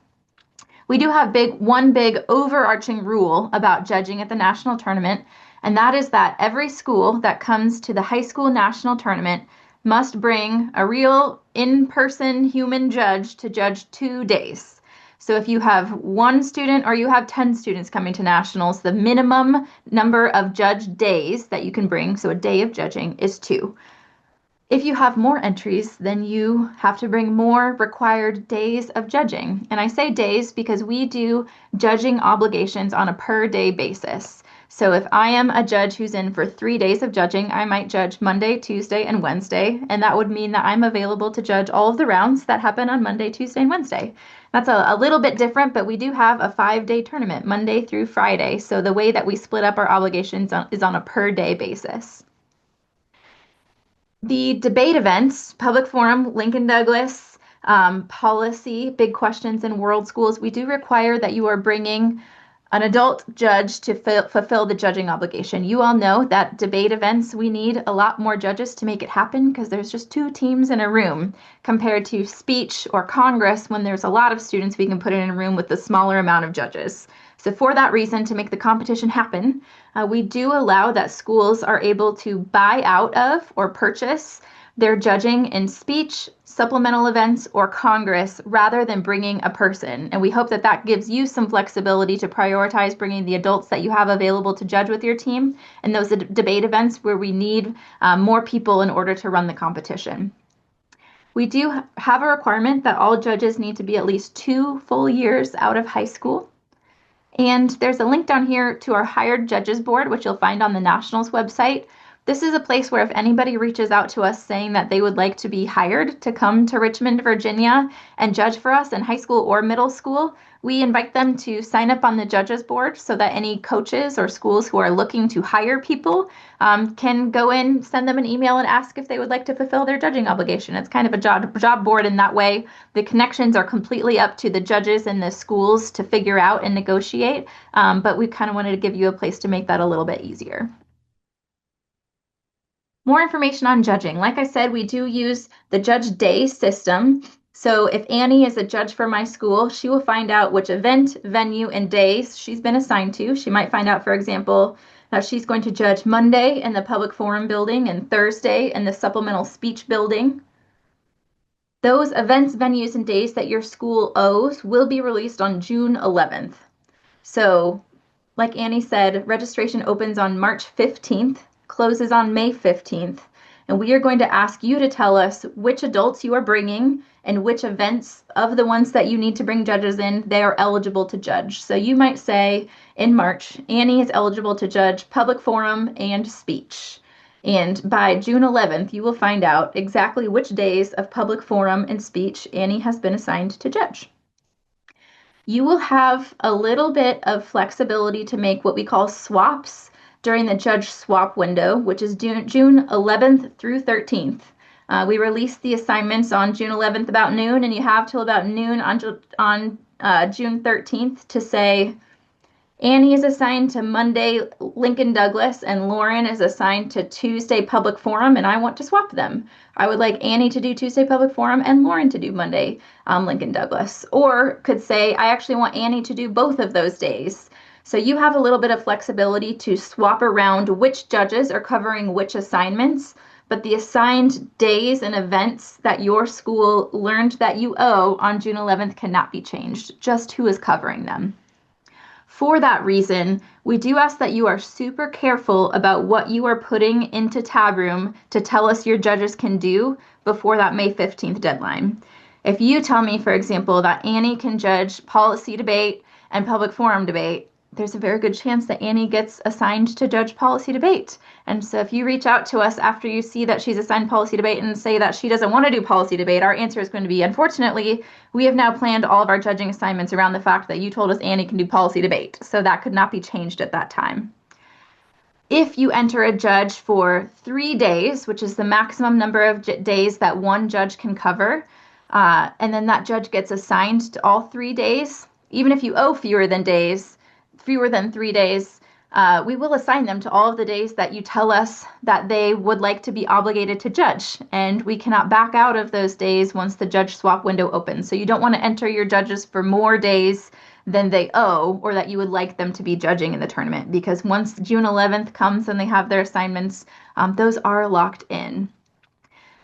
Speaker 1: We do have one big overarching rule about judging at the national tournament, and that is that every school that comes to the high school national tournament must bring a real in-person human judge to judge 2 days. So if you have 1 student or you have 10 students coming to nationals, the minimum number of judge days that you can bring, so a day of judging, is 2. If you have more entries, then you have to bring more required days of judging. And I say days because we do judging obligations on a per day basis. So if I am a judge who's in for 3 days of judging, I might judge Monday, Tuesday, and Wednesday. And that would mean that I'm available to judge all of the rounds that happen on Monday, Tuesday, and Wednesday. That's a little bit different, but we do have a 5 day tournament, Monday through Friday. So the way that we split up our obligations is on a per day basis. The debate events, public forum, Lincoln Douglas, policy, big questions in world schools, we do require that you are bringing an adult judge to fulfill the judging obligation. You all know that debate events, we need a lot more judges to make it happen because there's just 2 teams in a room compared to speech or Congress when there's a lot of students we can put in a room with a smaller amount of judges. So for that reason, to make the competition happen, we do allow that schools are able to buy out of or purchase their judging in speech, supplemental events, or Congress rather than bringing a person. And we hope that that gives you some flexibility to prioritize bringing the adults that you have available to judge with your team and those debate events where we need more people in order to run the competition. We do have a requirement that all judges need to be at least 2 full years out of high school. And there's a link down here to our hired judges board, which you'll find on the Nationals website. This is a place where if anybody reaches out to us saying that they would like to be hired to come to Richmond, Virginia and judge for us in high school or middle school, we invite them to sign up on the judges board so that any coaches or schools who are looking to hire people can go in, send them an email and ask if they would like to fulfill their judging obligation. It's kind of a job board in that way. The connections are completely up to the judges and the schools to figure out and negotiate, but we kind of wanted to give you a place to make that a little bit easier. More information on judging. Like I said, we do use the judge day system. So if Annie is a judge for my school, she will find out which event, venue, and days she's been assigned to. She might find out, for example, that she's going to judge Monday in the public forum building and Thursday in the supplemental speech building. Those events, venues, and days that your school owes will be released on June 11th. So like Annie said, registration opens on March 15th, closes on May 15th, and we are going to ask you to tell us which adults you are bringing and which events of the ones that you need to bring judges in, they are eligible to judge. So you might say in March, Annie is eligible to judge public forum and speech. And by June 11th, you will find out exactly which days of public forum and speech Annie has been assigned to judge. You will have a little bit of flexibility to make what we call swaps during the judge swap window, which is June 11th through 13th. We release the assignments on June 11th about noon, and you have till about noon on June 13th to say, Annie is assigned to Monday Lincoln Douglas and Lauren is assigned to Tuesday Public Forum, and I want to swap them. I would like Annie to do Tuesday Public Forum and Lauren to do Monday Lincoln Douglas. Or could say, I actually want Annie to do both of those days. So you have a little bit of flexibility to swap around which judges are covering which assignments, but the assigned days and events that your school learned that you owe on June 11th cannot be changed, just who is covering them. For that reason, we do ask that you are super careful about what you are putting into tab room to tell us your judges can do before that May 15th deadline. If you tell me, for example, that Annie can judge policy debate and public forum debate, there's a very good chance that Annie gets assigned to judge policy debate. And so if you reach out to us after you see that she's assigned policy debate and say that she doesn't want to do policy debate, our answer is going to be, unfortunately, we have now planned all of our judging assignments around the fact that you told us Annie can do policy debate. So that could not be changed at that time. If you enter a judge for 3 days, which is the maximum number of days that one judge can cover, and then that judge gets assigned to all 3 days, even if you owe fewer than 3 days, we will assign them to all of the days that you tell us that they would like to be obligated to judge. And we cannot back out of those days once the judge swap window opens. So you don't want to enter your judges for more days than they owe or that you would like them to be judging in the tournament. Because once June 11th comes and they have their assignments, those are locked in.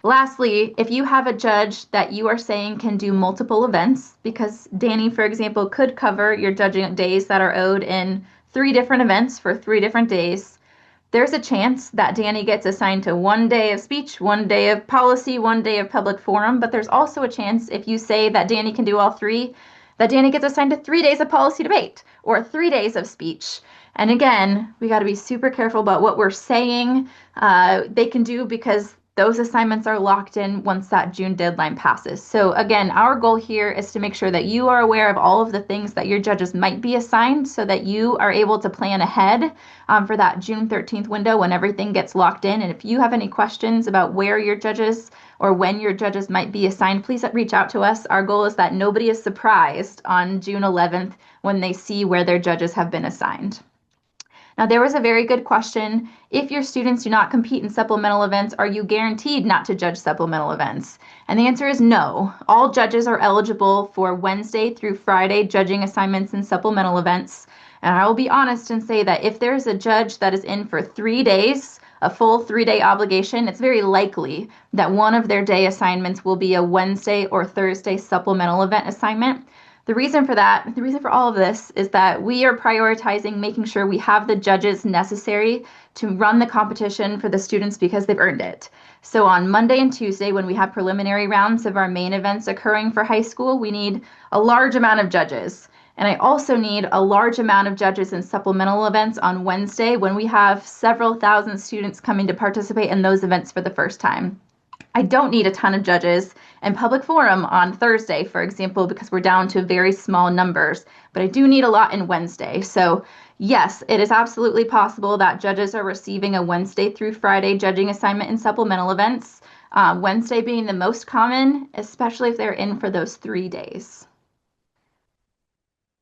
Speaker 1: Lastly, if you have a judge that you are saying can do multiple events, because Danny, for example, could cover your judging days that are owed in 3 different events for 3 different days, there's a chance that Danny gets assigned to 1 day of speech, 1 day of policy, 1 day of public forum, but there's also a chance if you say that Danny can do all three, that Danny gets assigned to 3 days of policy debate or 3 days of speech. And again, we got to be super careful about what we're saying they can do because those assignments are locked in once that June deadline passes. So again, our goal here is to make sure that you are aware of all of the things that your judges might be assigned so that you are able to plan ahead for that June 13th window when everything gets locked in. And if you have any questions about where your judges or when your judges might be assigned, please reach out to us. Our goal is that nobody is surprised on June 11th when they see where their judges have been assigned. Now, there was a very good question. If your students do not compete in supplemental events, are you guaranteed not to judge supplemental events? And the answer is no. All judges are eligible for Wednesday through Friday judging assignments in supplemental events. And I will be honest and say that if there is a judge that is in for 3 days, a full 3-day obligation, it's very likely that one of their day assignments will be a Wednesday or Thursday supplemental event assignment. The reason for all of this is that we are prioritizing making sure we have the judges necessary to run the competition for the students because they've earned it. So on Monday and Tuesday, when we have preliminary rounds of our main events occurring for high school, we need a large amount of judges. And I also need a large amount of judges in supplemental events on Wednesday when we have several thousand students coming to participate in those events for the first time. I don't need a ton of judges in public forum on Thursday, for example, because we're down to very small numbers, but I do need a lot in Wednesday. So yes, it is absolutely possible that judges are receiving a Wednesday through Friday judging assignment in supplemental events, Wednesday being the most common, especially if they're in for those 3 days.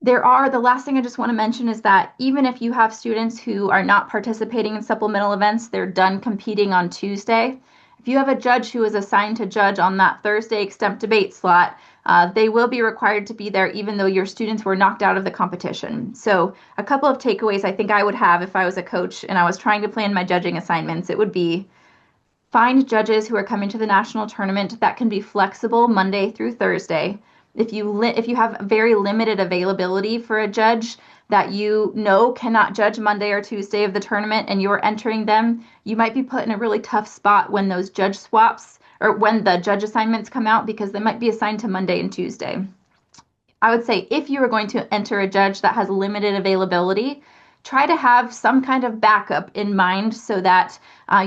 Speaker 1: The last thing I just want to mention is that even if you have students who are not participating in supplemental events, they're done competing on Tuesday. If you have a judge who is assigned to judge on that Thursday extemp debate slot, they will be required to be there even though your students were knocked out of the competition. So a couple of takeaways I think I would have if I was a coach and I was trying to plan my judging assignments, it would be find judges who are coming to the national tournament that can be flexible Monday through Thursday. If you have very limited availability for a judge that you know cannot judge Monday or Tuesday of the tournament and you're entering them, you might be put in a really tough spot when those judge swaps or when the judge assignments come out because they might be assigned to Monday and Tuesday. I would say if you are going to enter a judge that has limited availability, try to have some kind of backup in mind so that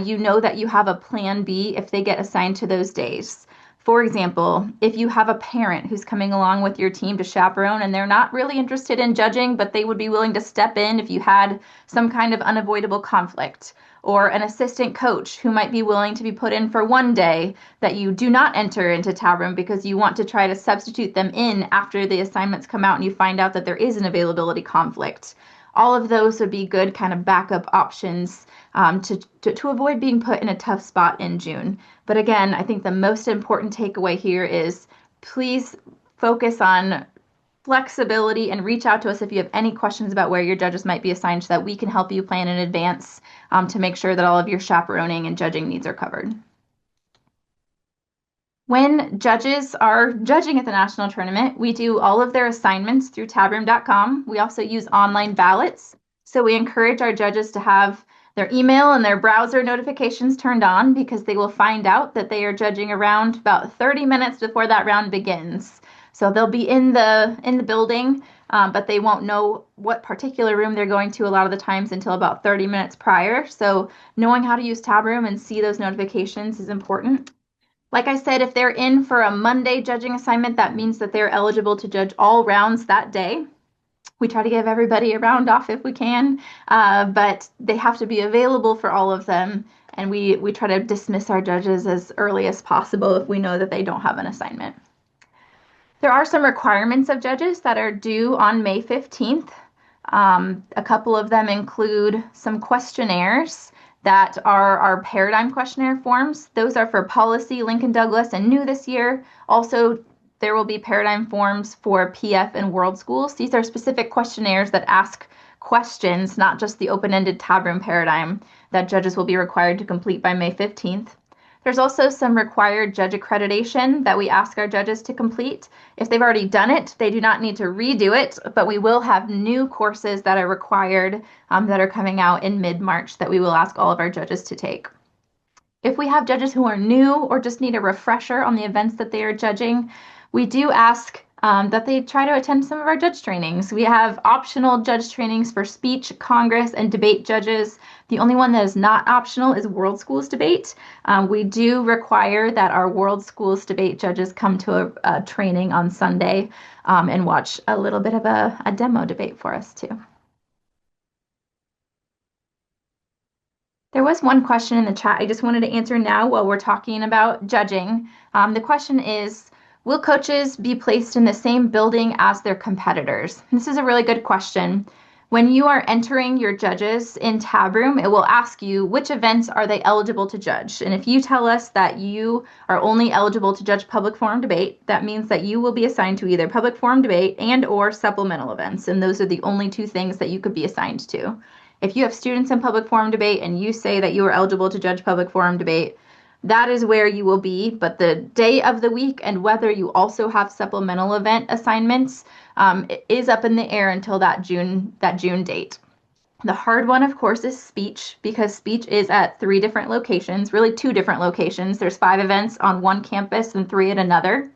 Speaker 1: you know that you have a plan B if they get assigned to those days. For example, if you have a parent who's coming along with your team to chaperone and they're not really interested in judging, but they would be willing to step in if you had some kind of unavoidable conflict, or an assistant coach who might be willing to be put in for 1 day that you do not enter into tab room because you want to try to substitute them in after the assignments come out and you find out that there is an availability conflict. All of those would be good kind of backup options to avoid being put in a tough spot in June. But again, I think the most important takeaway here is please focus on flexibility and reach out to us if you have any questions about where your judges might be assigned so that we can help you plan in advance to make sure that all of your chaperoning and judging needs are covered. When judges are judging at the national tournament, we do all of their assignments through tabroom.com. We also use online ballots. So we encourage our judges to have their email and their browser notifications turned on because they will find out that they are judging around about 30 minutes before that round begins. So they'll be in the building, but they won't know what particular room they're going to a lot of the times until about 30 minutes prior. So knowing how to use Tabroom and see those notifications is important. Like I said, if they're in for a Monday judging assignment, that means that they're eligible to judge all rounds that day. We try to give everybody a round off if we can, but they have to be available for all of them. And we try to dismiss our judges as early as possible if we know that they don't have an assignment. There are some requirements of judges that are due on May 15th. A couple of them include some questionnaires that are our paradigm questionnaire forms. Those are for policy, Lincoln Douglas, and new this year. Also, there will be paradigm forms for PF and world schools. These are specific questionnaires that ask questions, not just the open-ended tab room paradigm that judges will be required to complete by May 15th. There's also some required judge accreditation that we ask our judges to complete. If they've already done it, they do not need to redo it, but we will have new courses that are required that are coming out in mid-March that we will ask all of our judges to take. If we have judges who are new or just need a refresher on the events that they are judging, we do ask that they try to attend some of our judge trainings. We have optional judge trainings for speech, Congress, and debate judges. The only one that is not optional is World Schools Debate. We do require that our World Schools Debate judges come to a training on Sunday and watch a little bit of a demo debate for us too. There was one question in the chat I just wanted to answer now while we're talking about judging. The question is, will coaches be placed in the same building as their competitors? This is a really good question. When you are entering your judges in Tab Room, it will ask you which events are they eligible to judge. And if you tell us that you are only eligible to judge public forum debate, that means that you will be assigned to either public forum debate and or supplemental events. And those are the only two things that you could be assigned to. If you have students in public forum debate and you say that you are eligible to judge public forum debate, that is where you will be. But the day of the week and whether you also have supplemental event assignments is up in the air until that June date. The hard one, of course, is speech, because speech is at 3 different locations, really 2 different locations. There's 5 events on one campus and 3 at another.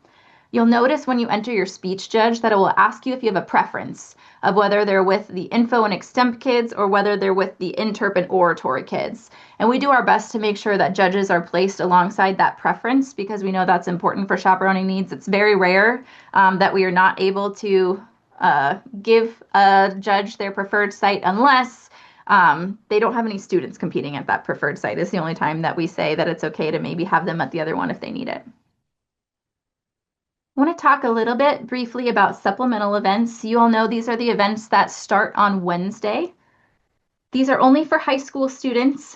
Speaker 1: You'll notice when you enter your speech judge that it will ask you if you have a preference of whether they're with the info and extemp kids or whether they're with the interp and oratory kids. And we do our best to make sure that judges are placed alongside that preference because we know that's important for chaperoning needs. It's very rare that we are not able to give a judge their preferred site unless they don't have any students competing at that preferred site. It's the only time that we say that it's okay to maybe have them at the other one if they need it. I want to talk a little bit briefly about supplemental events. You all know these are the events that start on Wednesday. These are only for high school students.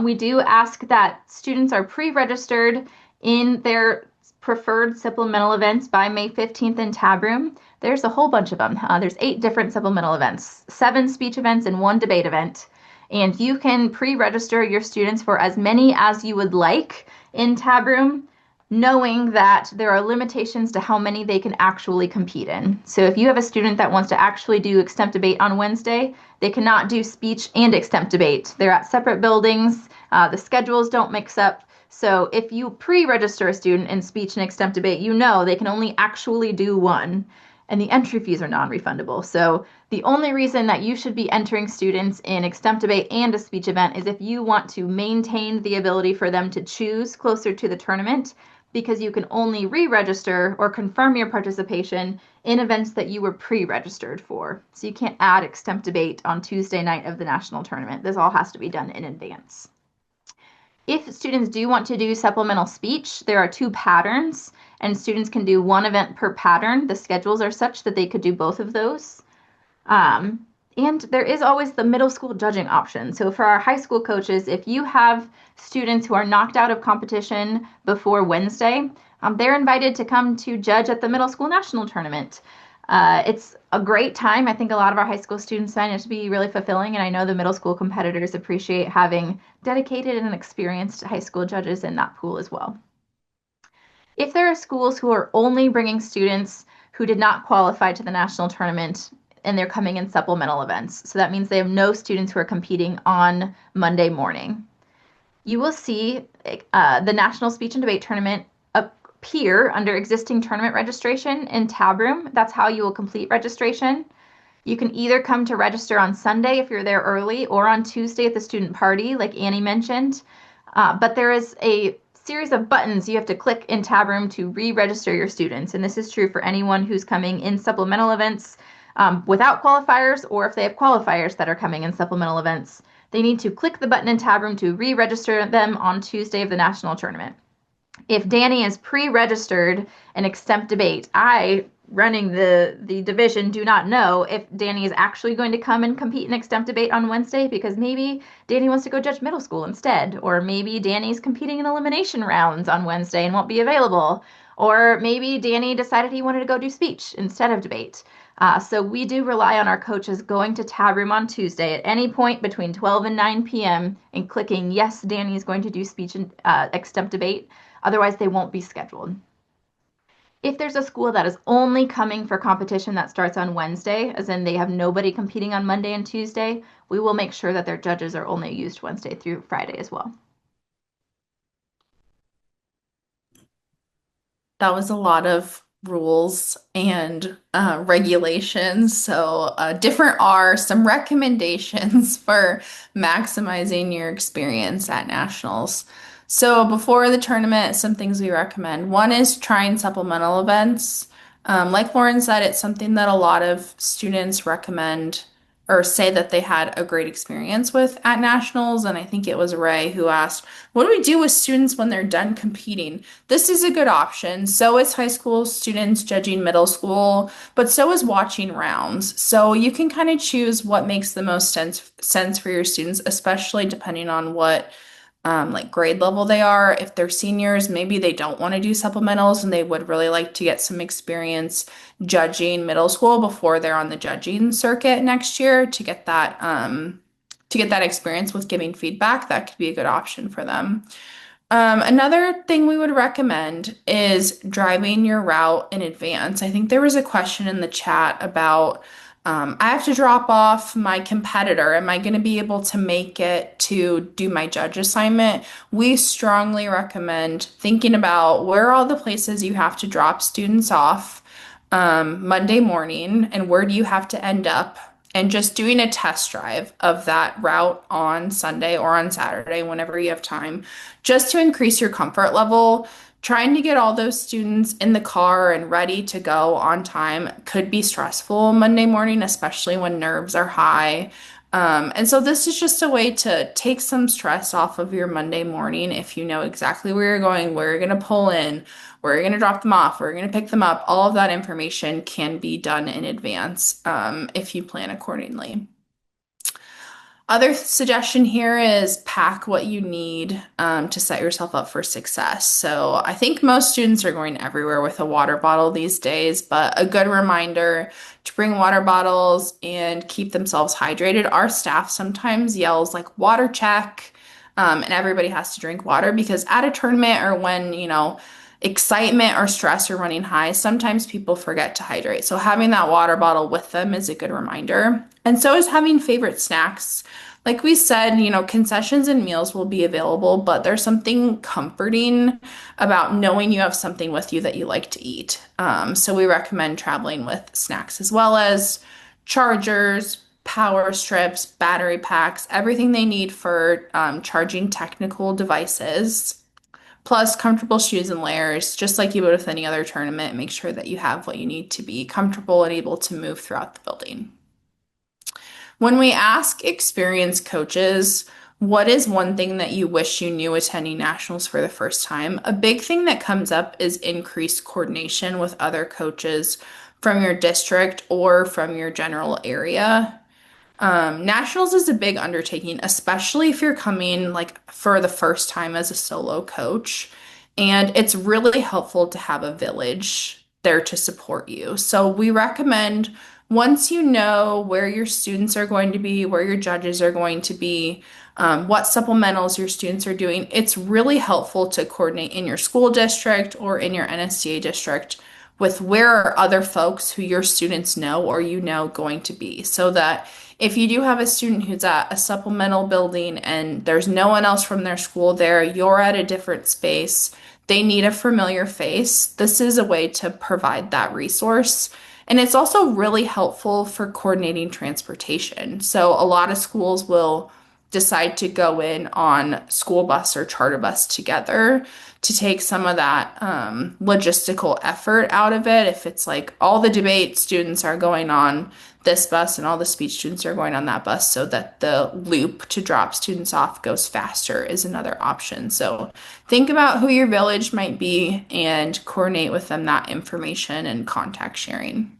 Speaker 1: We do ask that students are pre-registered in their preferred supplemental events by May 15th in Tab Room. There's a whole bunch of them. There's 8 different supplemental events, 7 speech events, and 1 debate event. And you can pre-register your students for as many as you would like in Tab Room, knowing that there are limitations to how many they can actually compete in. So if you have a student that wants to actually do extemp debate on Wednesday, they cannot do speech and extemp debate. They're at separate buildings. The schedules don't mix up. So if you pre-register a student in speech and extemp debate, you know they can only actually do one. And the entry fees are non-refundable. So the only reason that you should be entering students in extemp debate and a speech event is if you want to maintain the ability for them to choose closer to the tournament, because you can only re-register or confirm your participation in events that you were pre-registered for. So you can't add extemp debate on Tuesday night of the national tournament. This all has to be done in advance. If students do want to do supplemental speech, there are 2 patterns, and students can do 1 event per pattern. The schedules are such that they could do both of those. And there is always the middle school judging option. So for our high school coaches, if you have students who are knocked out of competition before Wednesday, they're invited to come to judge at the middle school national tournament. It's a great time. I think a lot of our high school students find it to be really fulfilling, and I know the middle school competitors appreciate having dedicated and experienced high school judges in that pool as well. If there are schools who are only bringing students who did not qualify to the national tournament and they're coming in supplemental events, so that means they have no students who are competing on Monday morning, you will see the National Speech and Debate Tournament appear under existing tournament registration in Tab Room. That's how you will complete registration. You can either come to register on Sunday if you're there early or on Tuesday at the student party, like Annie mentioned. But there is a series of buttons you have to click in Tab Room to re-register your students. And this is true for anyone who's coming in supplemental events without qualifiers, or if they have qualifiers that are coming in supplemental events. They need to click the button in Tab Room to re-register them on Tuesday of the national tournament. If Danny is pre-registered in extemp debate, I, running the division, do not know if Danny is actually going to come and compete in extemp debate on Wednesday, because maybe Danny wants to go judge middle school instead, or maybe Danny's competing in elimination rounds on Wednesday and won't be available, or maybe Danny decided he wanted to go do speech instead of debate. So we do rely on our coaches going to tab room on Tuesday at any point between 12 and 9 p.m. and clicking, yes, Danny is going to do speech and extemp debate. Otherwise, they won't be scheduled. If there's a school that is only coming for competition that starts on Wednesday, as in they have nobody competing on Monday and Tuesday, we will make sure that their judges are only used Wednesday through Friday as well.
Speaker 3: That was a lot of rules and regulations. So, different are some recommendations for maximizing your experience at nationals. So, before the tournament, some things we recommend. One is trying supplemental events. Like Lauren said, it's something that a lot of students recommend or say that they had a great experience with at nationals. And I think it was Ray who asked, what do we do with students when they're done competing? This is a good option. So is high school students judging middle school, but so is watching rounds. So you can kind of choose what makes the most sense for your students, especially depending on what like grade level they are. If they're seniors, maybe they don't want to do supplementals and they would really like to get some experience judging middle school before they're on the judging circuit next year to get that experience with giving feedback. That could be a good option for them. Another thing we would recommend is driving your route in advance. I think there was a question in the chat about I have to drop off my competitor. Am I going to be able to make it to do my judge assignment? We strongly recommend thinking about where are all the places you have to drop students off Monday morning and where do you have to end up, and just doing a test drive of that route on Sunday or on Saturday, whenever you have time, just to increase your comfort level. Trying to get all those students in the car and ready to go on time could be stressful Monday morning, especially when nerves are high. And so this is just a way to take some stress off of your Monday morning if you know exactly where you're going, where you're going to pull in, where you're going to drop them off, where you're going to pick them up. All of that information can be done in advance if you plan accordingly. Other suggestion here is pack what you need to set yourself up for success. So I think most students are going everywhere with a water bottle these days, but a good reminder to bring water bottles and keep themselves hydrated. Our staff sometimes yells like water check, and everybody has to drink water because at a tournament or when, excitement or stress are running high, sometimes people forget to hydrate. So having that water bottle with them is a good reminder. And so is having favorite snacks. Like we said, concessions and meals will be available, but there's something comforting about knowing you have something with you that you like to eat. So we recommend traveling with snacks as well as chargers, power strips, battery packs, everything they need for charging technical devices. Plus, comfortable shoes and layers, just like you would with any other tournament. Make sure that you have what you need to be comfortable and able to move throughout the building. When we ask experienced coaches, what is one thing that you wish you knew attending nationals for the first time? A big thing that comes up is increased coordination with other coaches from your district or from your general area. Nationals is a big undertaking, especially if you're coming like for the first time as a solo coach. And it's really helpful to have a village there to support you. So we recommend once you know where your students are going to be, where your judges are going to be, what supplementals your students are doing, it's really helpful to coordinate in your school district or in your NSDA district with where are other folks who your students know or going to be, so that if you do have a student who's at a supplemental building and there's no one else from their school there, you're at a different space, they need a familiar face, this is a way to provide that resource. And it's also really helpful for coordinating transportation. So a lot of schools will decide to go in on school bus or charter bus together to take some of that logistical effort out of it. If it's like all the debate students are going on this bus and all the speech students are going on that bus, so that the loop to drop students off goes faster is another option. So think about who your village might be and coordinate with them that information and contact sharing.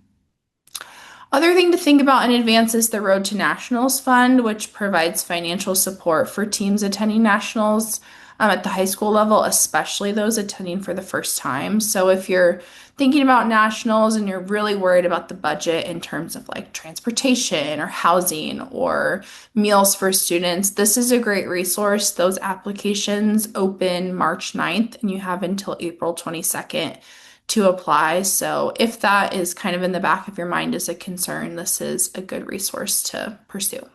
Speaker 3: Other thing to think about in advance is the Road to Nationals Fund, which provides financial support for teams attending nationals at the high school level, especially those attending for the first time. So if you're thinking about nationals and you're really worried about the budget in terms of like transportation or housing or meals for students, this is a great resource. Those applications open March 9th and you have until April 22nd to apply. So if that is kind of in the back of your mind as a concern, this is a good resource to pursue.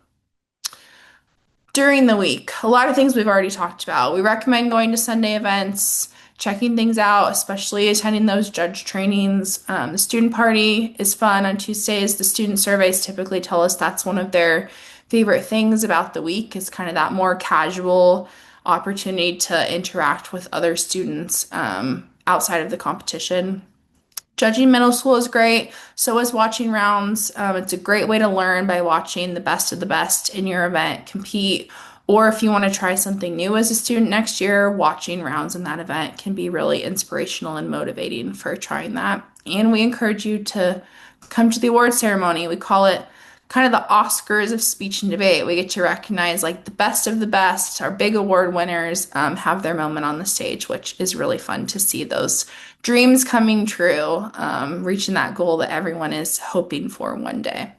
Speaker 3: During the week, a lot of things we've already talked about. We recommend going to Sunday events, checking things out, especially attending those judge trainings. The student party is fun on Tuesdays. The student surveys typically tell us that's one of their favorite things about the week is kind of that more casual opportunity to interact with other students outside of the competition. Judging middle school is great. So is watching rounds. It's a great way to learn by watching the best of the best in your event compete. Or if you want to try something new as a student next year, watching rounds in that event can be really inspirational and motivating for trying that. And we encourage you to come to the award ceremony. We call it kind of the Oscars of speech and debate. We get to recognize like the best of the best. Our big award winners have their moment on the stage, which is really fun to see those dreams coming true, reaching that goal that everyone is hoping for one day.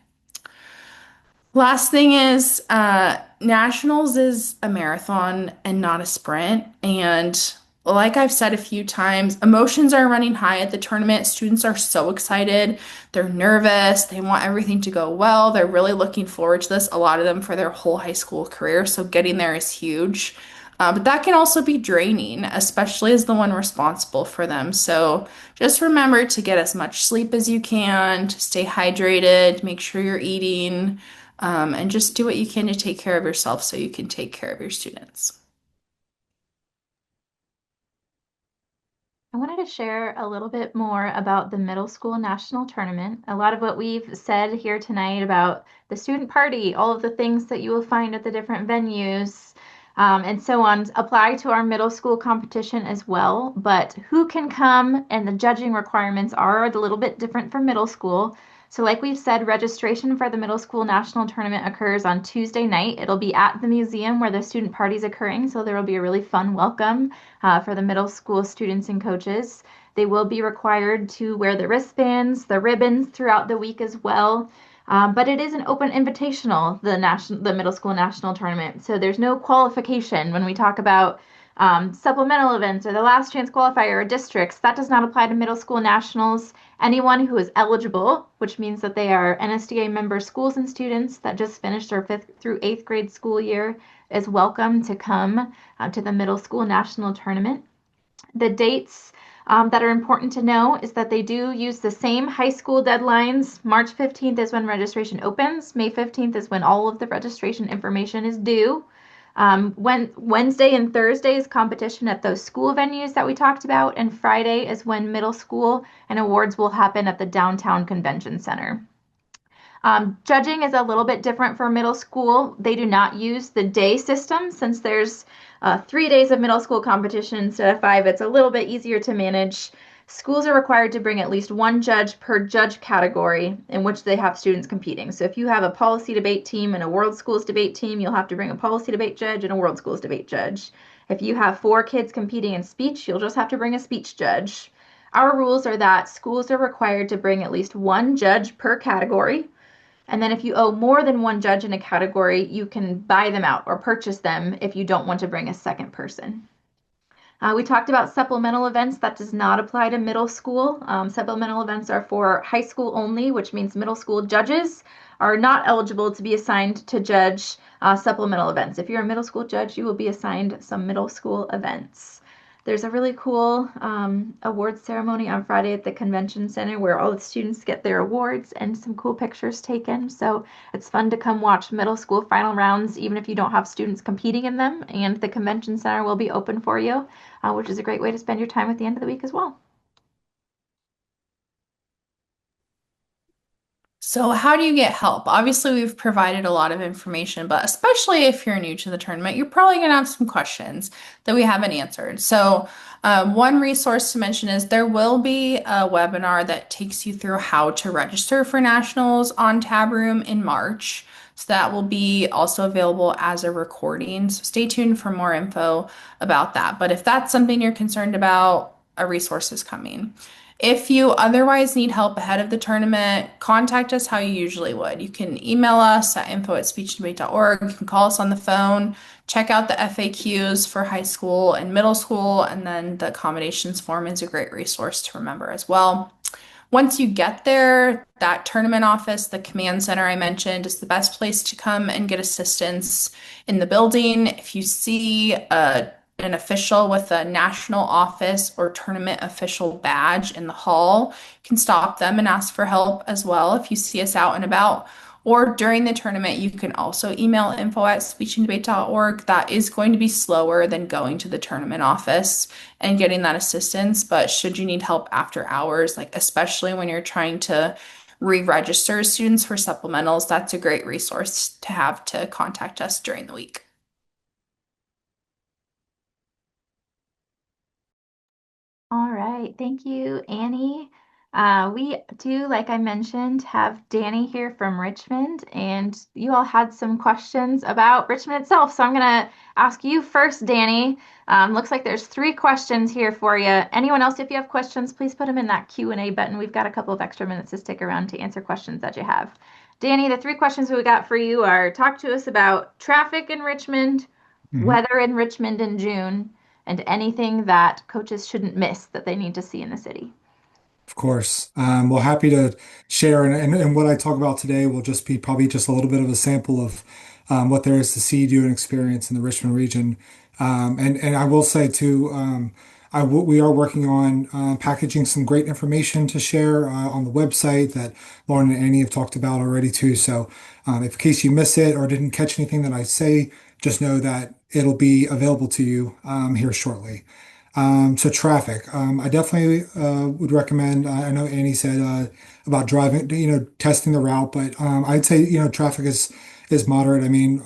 Speaker 3: Last thing is, nationals is a marathon and not a sprint. And like I've said a few times, emotions are running high at the tournament. Students are so excited. They're nervous. They want everything to go well. They're really looking forward to this, a lot of them for their whole high school career. So getting there is huge. But that can also be draining, especially as the one responsible for them. So just remember to get as much sleep as you can, to stay hydrated, make sure you're eating, and just do what you can to take care of yourself so you can take care of your students.
Speaker 1: I wanted to share a little bit more about the middle school national tournament. A lot of what we've said here tonight about the student party, all of the things that you will find at the different venues, and so on, apply to our middle school competition as well. But who can come and the judging requirements are a little bit different for middle school. So, like we've said, registration for the middle school national tournament occurs on Tuesday night. It'll be at the museum where the student party is occurring, so there will be a really fun welcome for the middle school students and coaches. They will be required to wear the wristbands, the ribbons throughout the week as well. But it is an open invitational, the middle school national tournament. So there's no qualification when we talk about supplemental events or the last chance qualifier or districts. That does not apply to middle school nationals. Anyone who is eligible, which means that they are NSDA member schools and students that just finished their 5th through 8th grade school year, is welcome to come to the middle school national tournament. The dates that are important to know is that they do use the same high school deadlines. March 15th is when registration opens. May 15th is when all of the registration information is due. Wednesday and Thursday is competition at those school venues that we talked about, and Friday is when middle school and awards will happen at the downtown convention center. Judging is a little bit different for middle school. They do not use the day system since there's 3 days of middle school competition instead of 5. It's a little bit easier to manage. Schools are required to bring at least one judge per judge category in which they have students competing. So if you have a policy debate team and a world schools debate team, you'll have to bring a policy debate judge and a world schools debate judge. If you have 4 kids competing in speech, you'll just have to bring a speech judge. Our rules are that schools are required to bring at least one judge per category. And then if you owe more than one judge in a category, you can buy them out or purchase them if you don't want to bring a second person. We talked about supplemental events. That does not apply to middle school. Supplemental events are for high school only, which means middle school judges are not eligible to be assigned to judge supplemental events. If you're a middle school judge, you will be assigned some middle school events. There's a really cool awards ceremony on Friday at the convention center where all the students get their awards and some cool pictures taken. So it's fun to come watch middle school final rounds, even if you don't have students competing in them. And the convention center will be open for you, which is a great way to spend your time at the end of the week as well.
Speaker 3: So, how do you get help? Obviously, we've provided a lot of information, but especially if you're new to the tournament, you're probably going to have some questions that we haven't answered. So, one resource to mention is there will be a webinar that takes you through how to register for nationals on Tab Room in March. So, that will be also available as a recording. So, stay tuned for more info about that. But if that's something you're concerned about, a resource is coming. If you otherwise need help ahead of the tournament, contact us how you usually would. You can email us at info@speechanddebate.org. You can call us on the phone, check out the FAQs for high school and middle school, and then the accommodations form is a great resource to remember as well. Once you get there, that tournament office, the command center I mentioned, is the best place to come and get assistance in the building. If you see an official with a national office or tournament official badge in the hall, you can stop them and ask for help as well if you see us out and about. Or during the tournament, you can also email info@speechanddebate.org. That is going to be slower than going to the tournament office and getting that assistance. But should you need help after hours, like especially when you're trying to re-register students for supplementals, that's a great resource to have to contact us during the week.
Speaker 1: All right, thank you, Annie. We do, like I mentioned, have Danny here from Richmond, and you all had some questions about Richmond itself. So I'm going to ask you first, Danny. Looks like there's three questions here for you. Anyone else, if you have questions, please put them in that Q&A button. We've got a couple of extra minutes to stick around to answer questions that you have. Danny, the three questions we got for you are talk to us about traffic in Richmond,
Speaker 2: Mhm.
Speaker 1: weather in Richmond in June, and anything that coaches shouldn't miss that they need to see in the city.
Speaker 2: Of course. Well, happy to share. And what I talk about today will just be probably just a little bit of a sample of what there is to see, do, and experience in the Richmond region. And I will say too, we are working on packaging some great information to share on the website that Lauren and Annie have talked about already too. So if in case you miss it or didn't catch anything that I say, just know that it'll be available to you here shortly. So traffic, I definitely would recommend. I know Annie said about driving, testing the route, but I'd say traffic is moderate. I mean,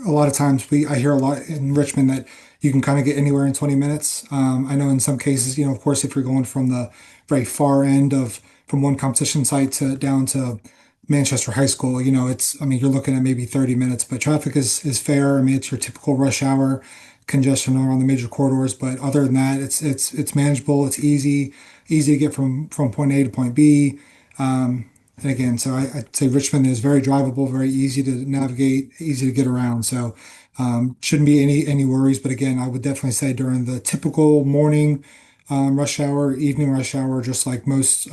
Speaker 2: a lot of times I hear a lot in Richmond that you can kind of get anywhere in 20 minutes. I know in some cases, of course, if you're going from the very far end of from one competition site to down to Manchester High School, I mean, you're looking at maybe 30 minutes, but traffic is fair. I mean, it's your typical rush hour congestion around the major corridors, but other than that, it's manageable. It's easy to get from point A to point B. And again, so I'd say Richmond is very drivable, very easy to navigate, easy to get around. So shouldn't be any worries. But again, I would definitely say during the typical morning rush hour, evening rush hour, just like most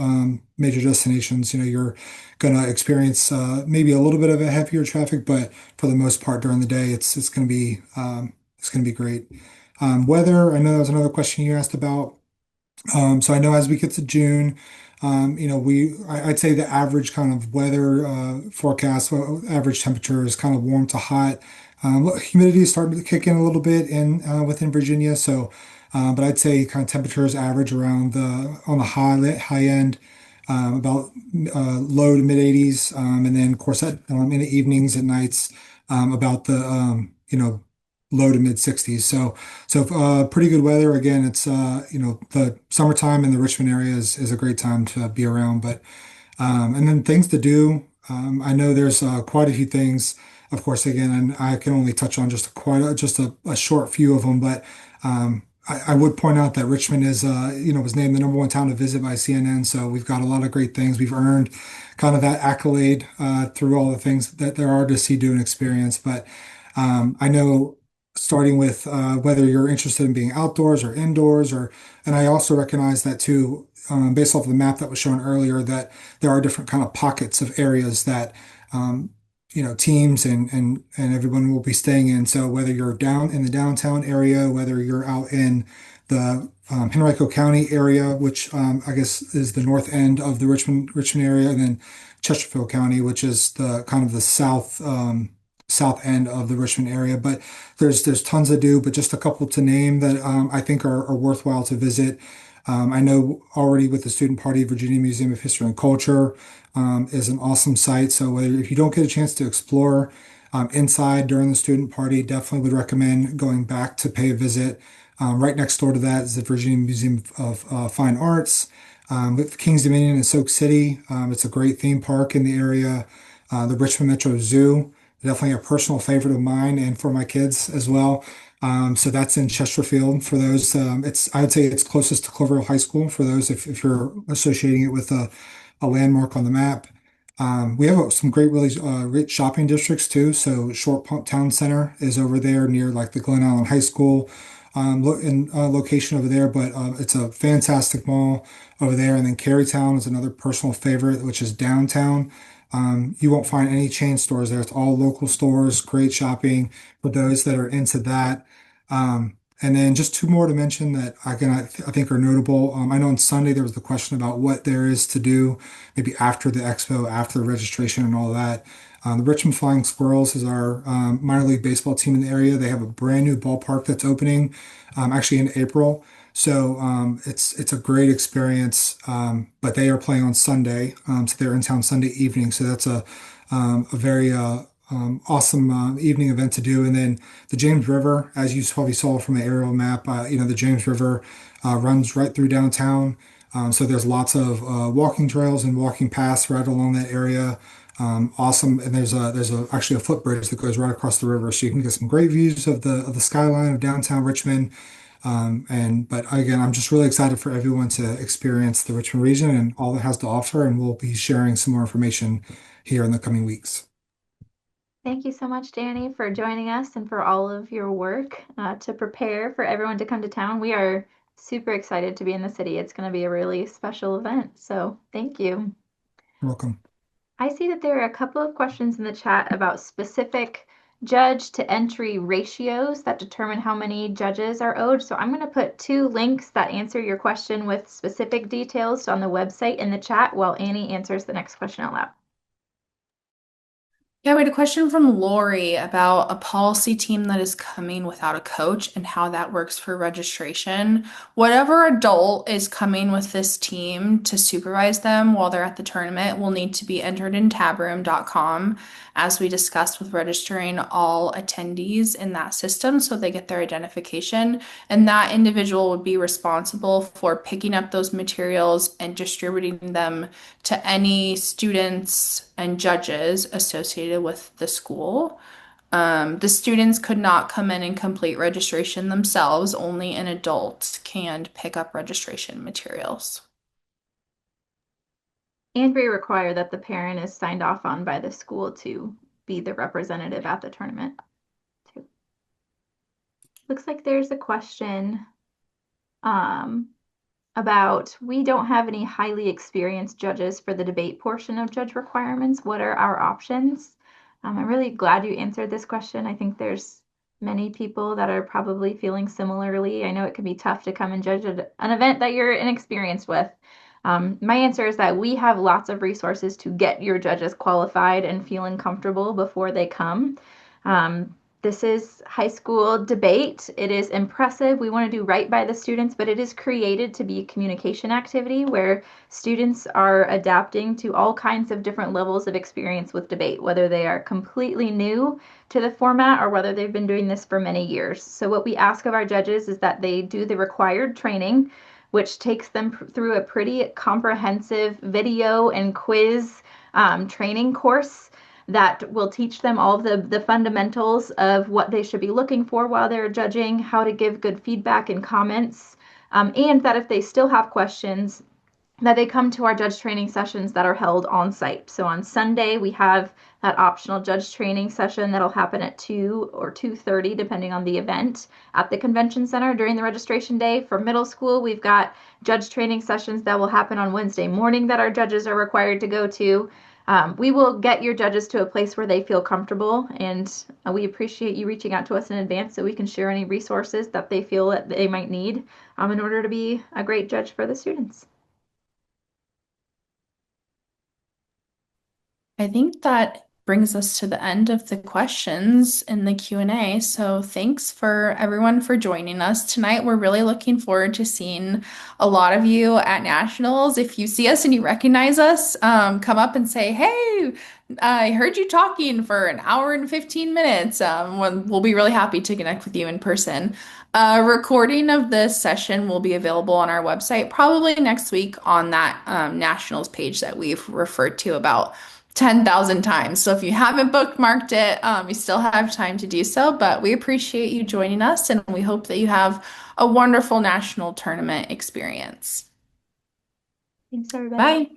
Speaker 2: major destinations, you're gonna experience maybe a little bit of a heavier traffic, but for the most part during the day, it's gonna be great. Weather, I know that was another question you asked about. So I know as we get to June, I'd say the average kind of weather forecast, well, average temperature is kind of warm to hot. Humidity is starting to kick in a little bit in within Virginia. So, but I'd say kind of temperatures average around on the high end, about low to mid 80s, and then of course in the evenings and nights, about the low to mid 60s. So pretty good weather. Again, it's the summertime in the Richmond area is a great time to be around. But and then things to do. I know there's quite a few things. Of course, again, and I can only touch on just a short few of them. But I would point out that Richmond was named the number one town to visit by CNN. So we've got a lot of great things. We've earned kind of that accolade through all the things that there are to see, do, and experience. But I know starting with whether you're interested in being outdoors or indoors, and I also recognize that too, based off of the map that was shown earlier, that there are different kind of pockets of areas that, um, teams and everyone will be staying in. So whether you're down in the downtown area, whether you're out in the Henrico County area, which I guess is the north end of the Richmond area, and then Chesterfield County, which is the kind of the south end of the Richmond area. But there's tons to do, but just a couple to name that I think are worthwhile to visit. I know already with the student party, Virginia Museum of History and Culture is an awesome site. So if you don't get a chance to explore inside during the student party, definitely would recommend going back to pay a visit. Right next door to that is the Virginia Museum of Fine Arts. With Kings Dominion in Soak City, it's a great theme park in the area. The Richmond Metro Zoo, definitely a personal favorite of mine and for my kids as well. So that's in Chesterfield for those. I would say it's closest to Cloverville High School for those if you're associating it with a landmark on the map. We have some great, really rich shopping districts too. So Short Pump Town Center is over there near like the Glen Allen High School location over there, but it's a fantastic mall over there. And then Carytown is another personal favorite, which is downtown. You won't find any chain stores there. It's all local stores, great shopping for those that are into that. And then just two more to mention that I think are notable. I know on Sunday there was the question about what there is to do, maybe after the expo, after the registration and all that. The Richmond Flying Squirrels is our minor league baseball team in the area. They have a brand new ballpark that's opening actually in April. So it's a great experience. But they are playing on Sunday, so they're in town Sunday evening. So that's a very awesome evening event to do. And then the James River, as you probably saw from the aerial map, the James River runs right through downtown. So there's lots of walking trails and walking paths right along that area. Awesome, and there's actually a footbridge that goes right across the river, so you can get some great views of the skyline of downtown Richmond. But again, I'm just really excited for everyone to experience the Richmond region and all it has to offer, and we'll be sharing some more information here in the coming weeks.
Speaker 1: Thank you so much, Danny, for joining us and for all of your work to prepare for everyone to come to town. We are super excited to be in the city. It's going to be a really special event. So thank you.
Speaker 2: You're welcome.
Speaker 1: I see that there are a couple of questions in the chat about specific judge to entry ratios that determine how many judges are owed. So I'm going to put two links that answer your question with specific details on the website in the chat while Annie answers the next question out loud.
Speaker 3: Yeah, we had a question from Lori about a policy team that is coming without a coach and how that works for registration. Whatever adult is coming with this team to supervise them while they're at the tournament will need to be entered in tabroom.com, as we discussed with registering all attendees in that system so they get their identification. And that individual would be responsible for picking up those materials and distributing them to any students and judges associated with the school. The students could not come in and complete registration themselves. Only an adult can pick up registration materials.
Speaker 1: And we require that the parent is signed off on by the school to be the representative at the tournament, too. Looks like there's a question about we don't have any highly experienced judges for the debate portion of judge requirements. What are our options? I'm really glad you answered this question. I think there's many people that are probably feeling similarly. I know it can be tough to come and judge an event that you're inexperienced with. My answer is that we have lots of resources to get your judges qualified and feeling comfortable before they come. This is high school debate. It is impressive. We want to do right by the students, but it is created to be a communication activity where students are adapting to all kinds of different levels of experience with debate, whether they are completely new to the format or whether they've been doing this for many years. So what we ask of our judges is that they do the required training, which takes them through a pretty comprehensive video and quiz training course that will teach them all of the fundamentals of what they should be looking for while they're judging, how to give good feedback and comments, and that if they still have questions, that they come to our judge training sessions that are held on site. So on Sunday, we have that optional judge training session that'll happen at 2 or 2:30, depending on the event, at the convention center during the registration day. For middle school, we've got judge training sessions that will happen on Wednesday morning that our judges are required to go to. We will get your judges to a place where they feel comfortable, and we appreciate you reaching out to us in advance so we can share any resources that they feel that they might need in order to be a great judge for the students.
Speaker 3: I think that brings us to the end of the questions in the Q&A. So thanks for everyone for joining us tonight. We're really looking forward to seeing a lot of you at nationals. If you see us and you recognize us, come up and say, "Hey, I heard you talking for an hour and 15 minutes." We'll be really happy to connect with you in person. A recording of this session will be available on our website probably next week on that nationals page that we've referred to about 10,000 times. So if you haven't bookmarked it, you still have time to do so. But we appreciate you joining us, and we hope that you have a wonderful national tournament experience.
Speaker 1: Thanks, everybody.
Speaker 3: Bye.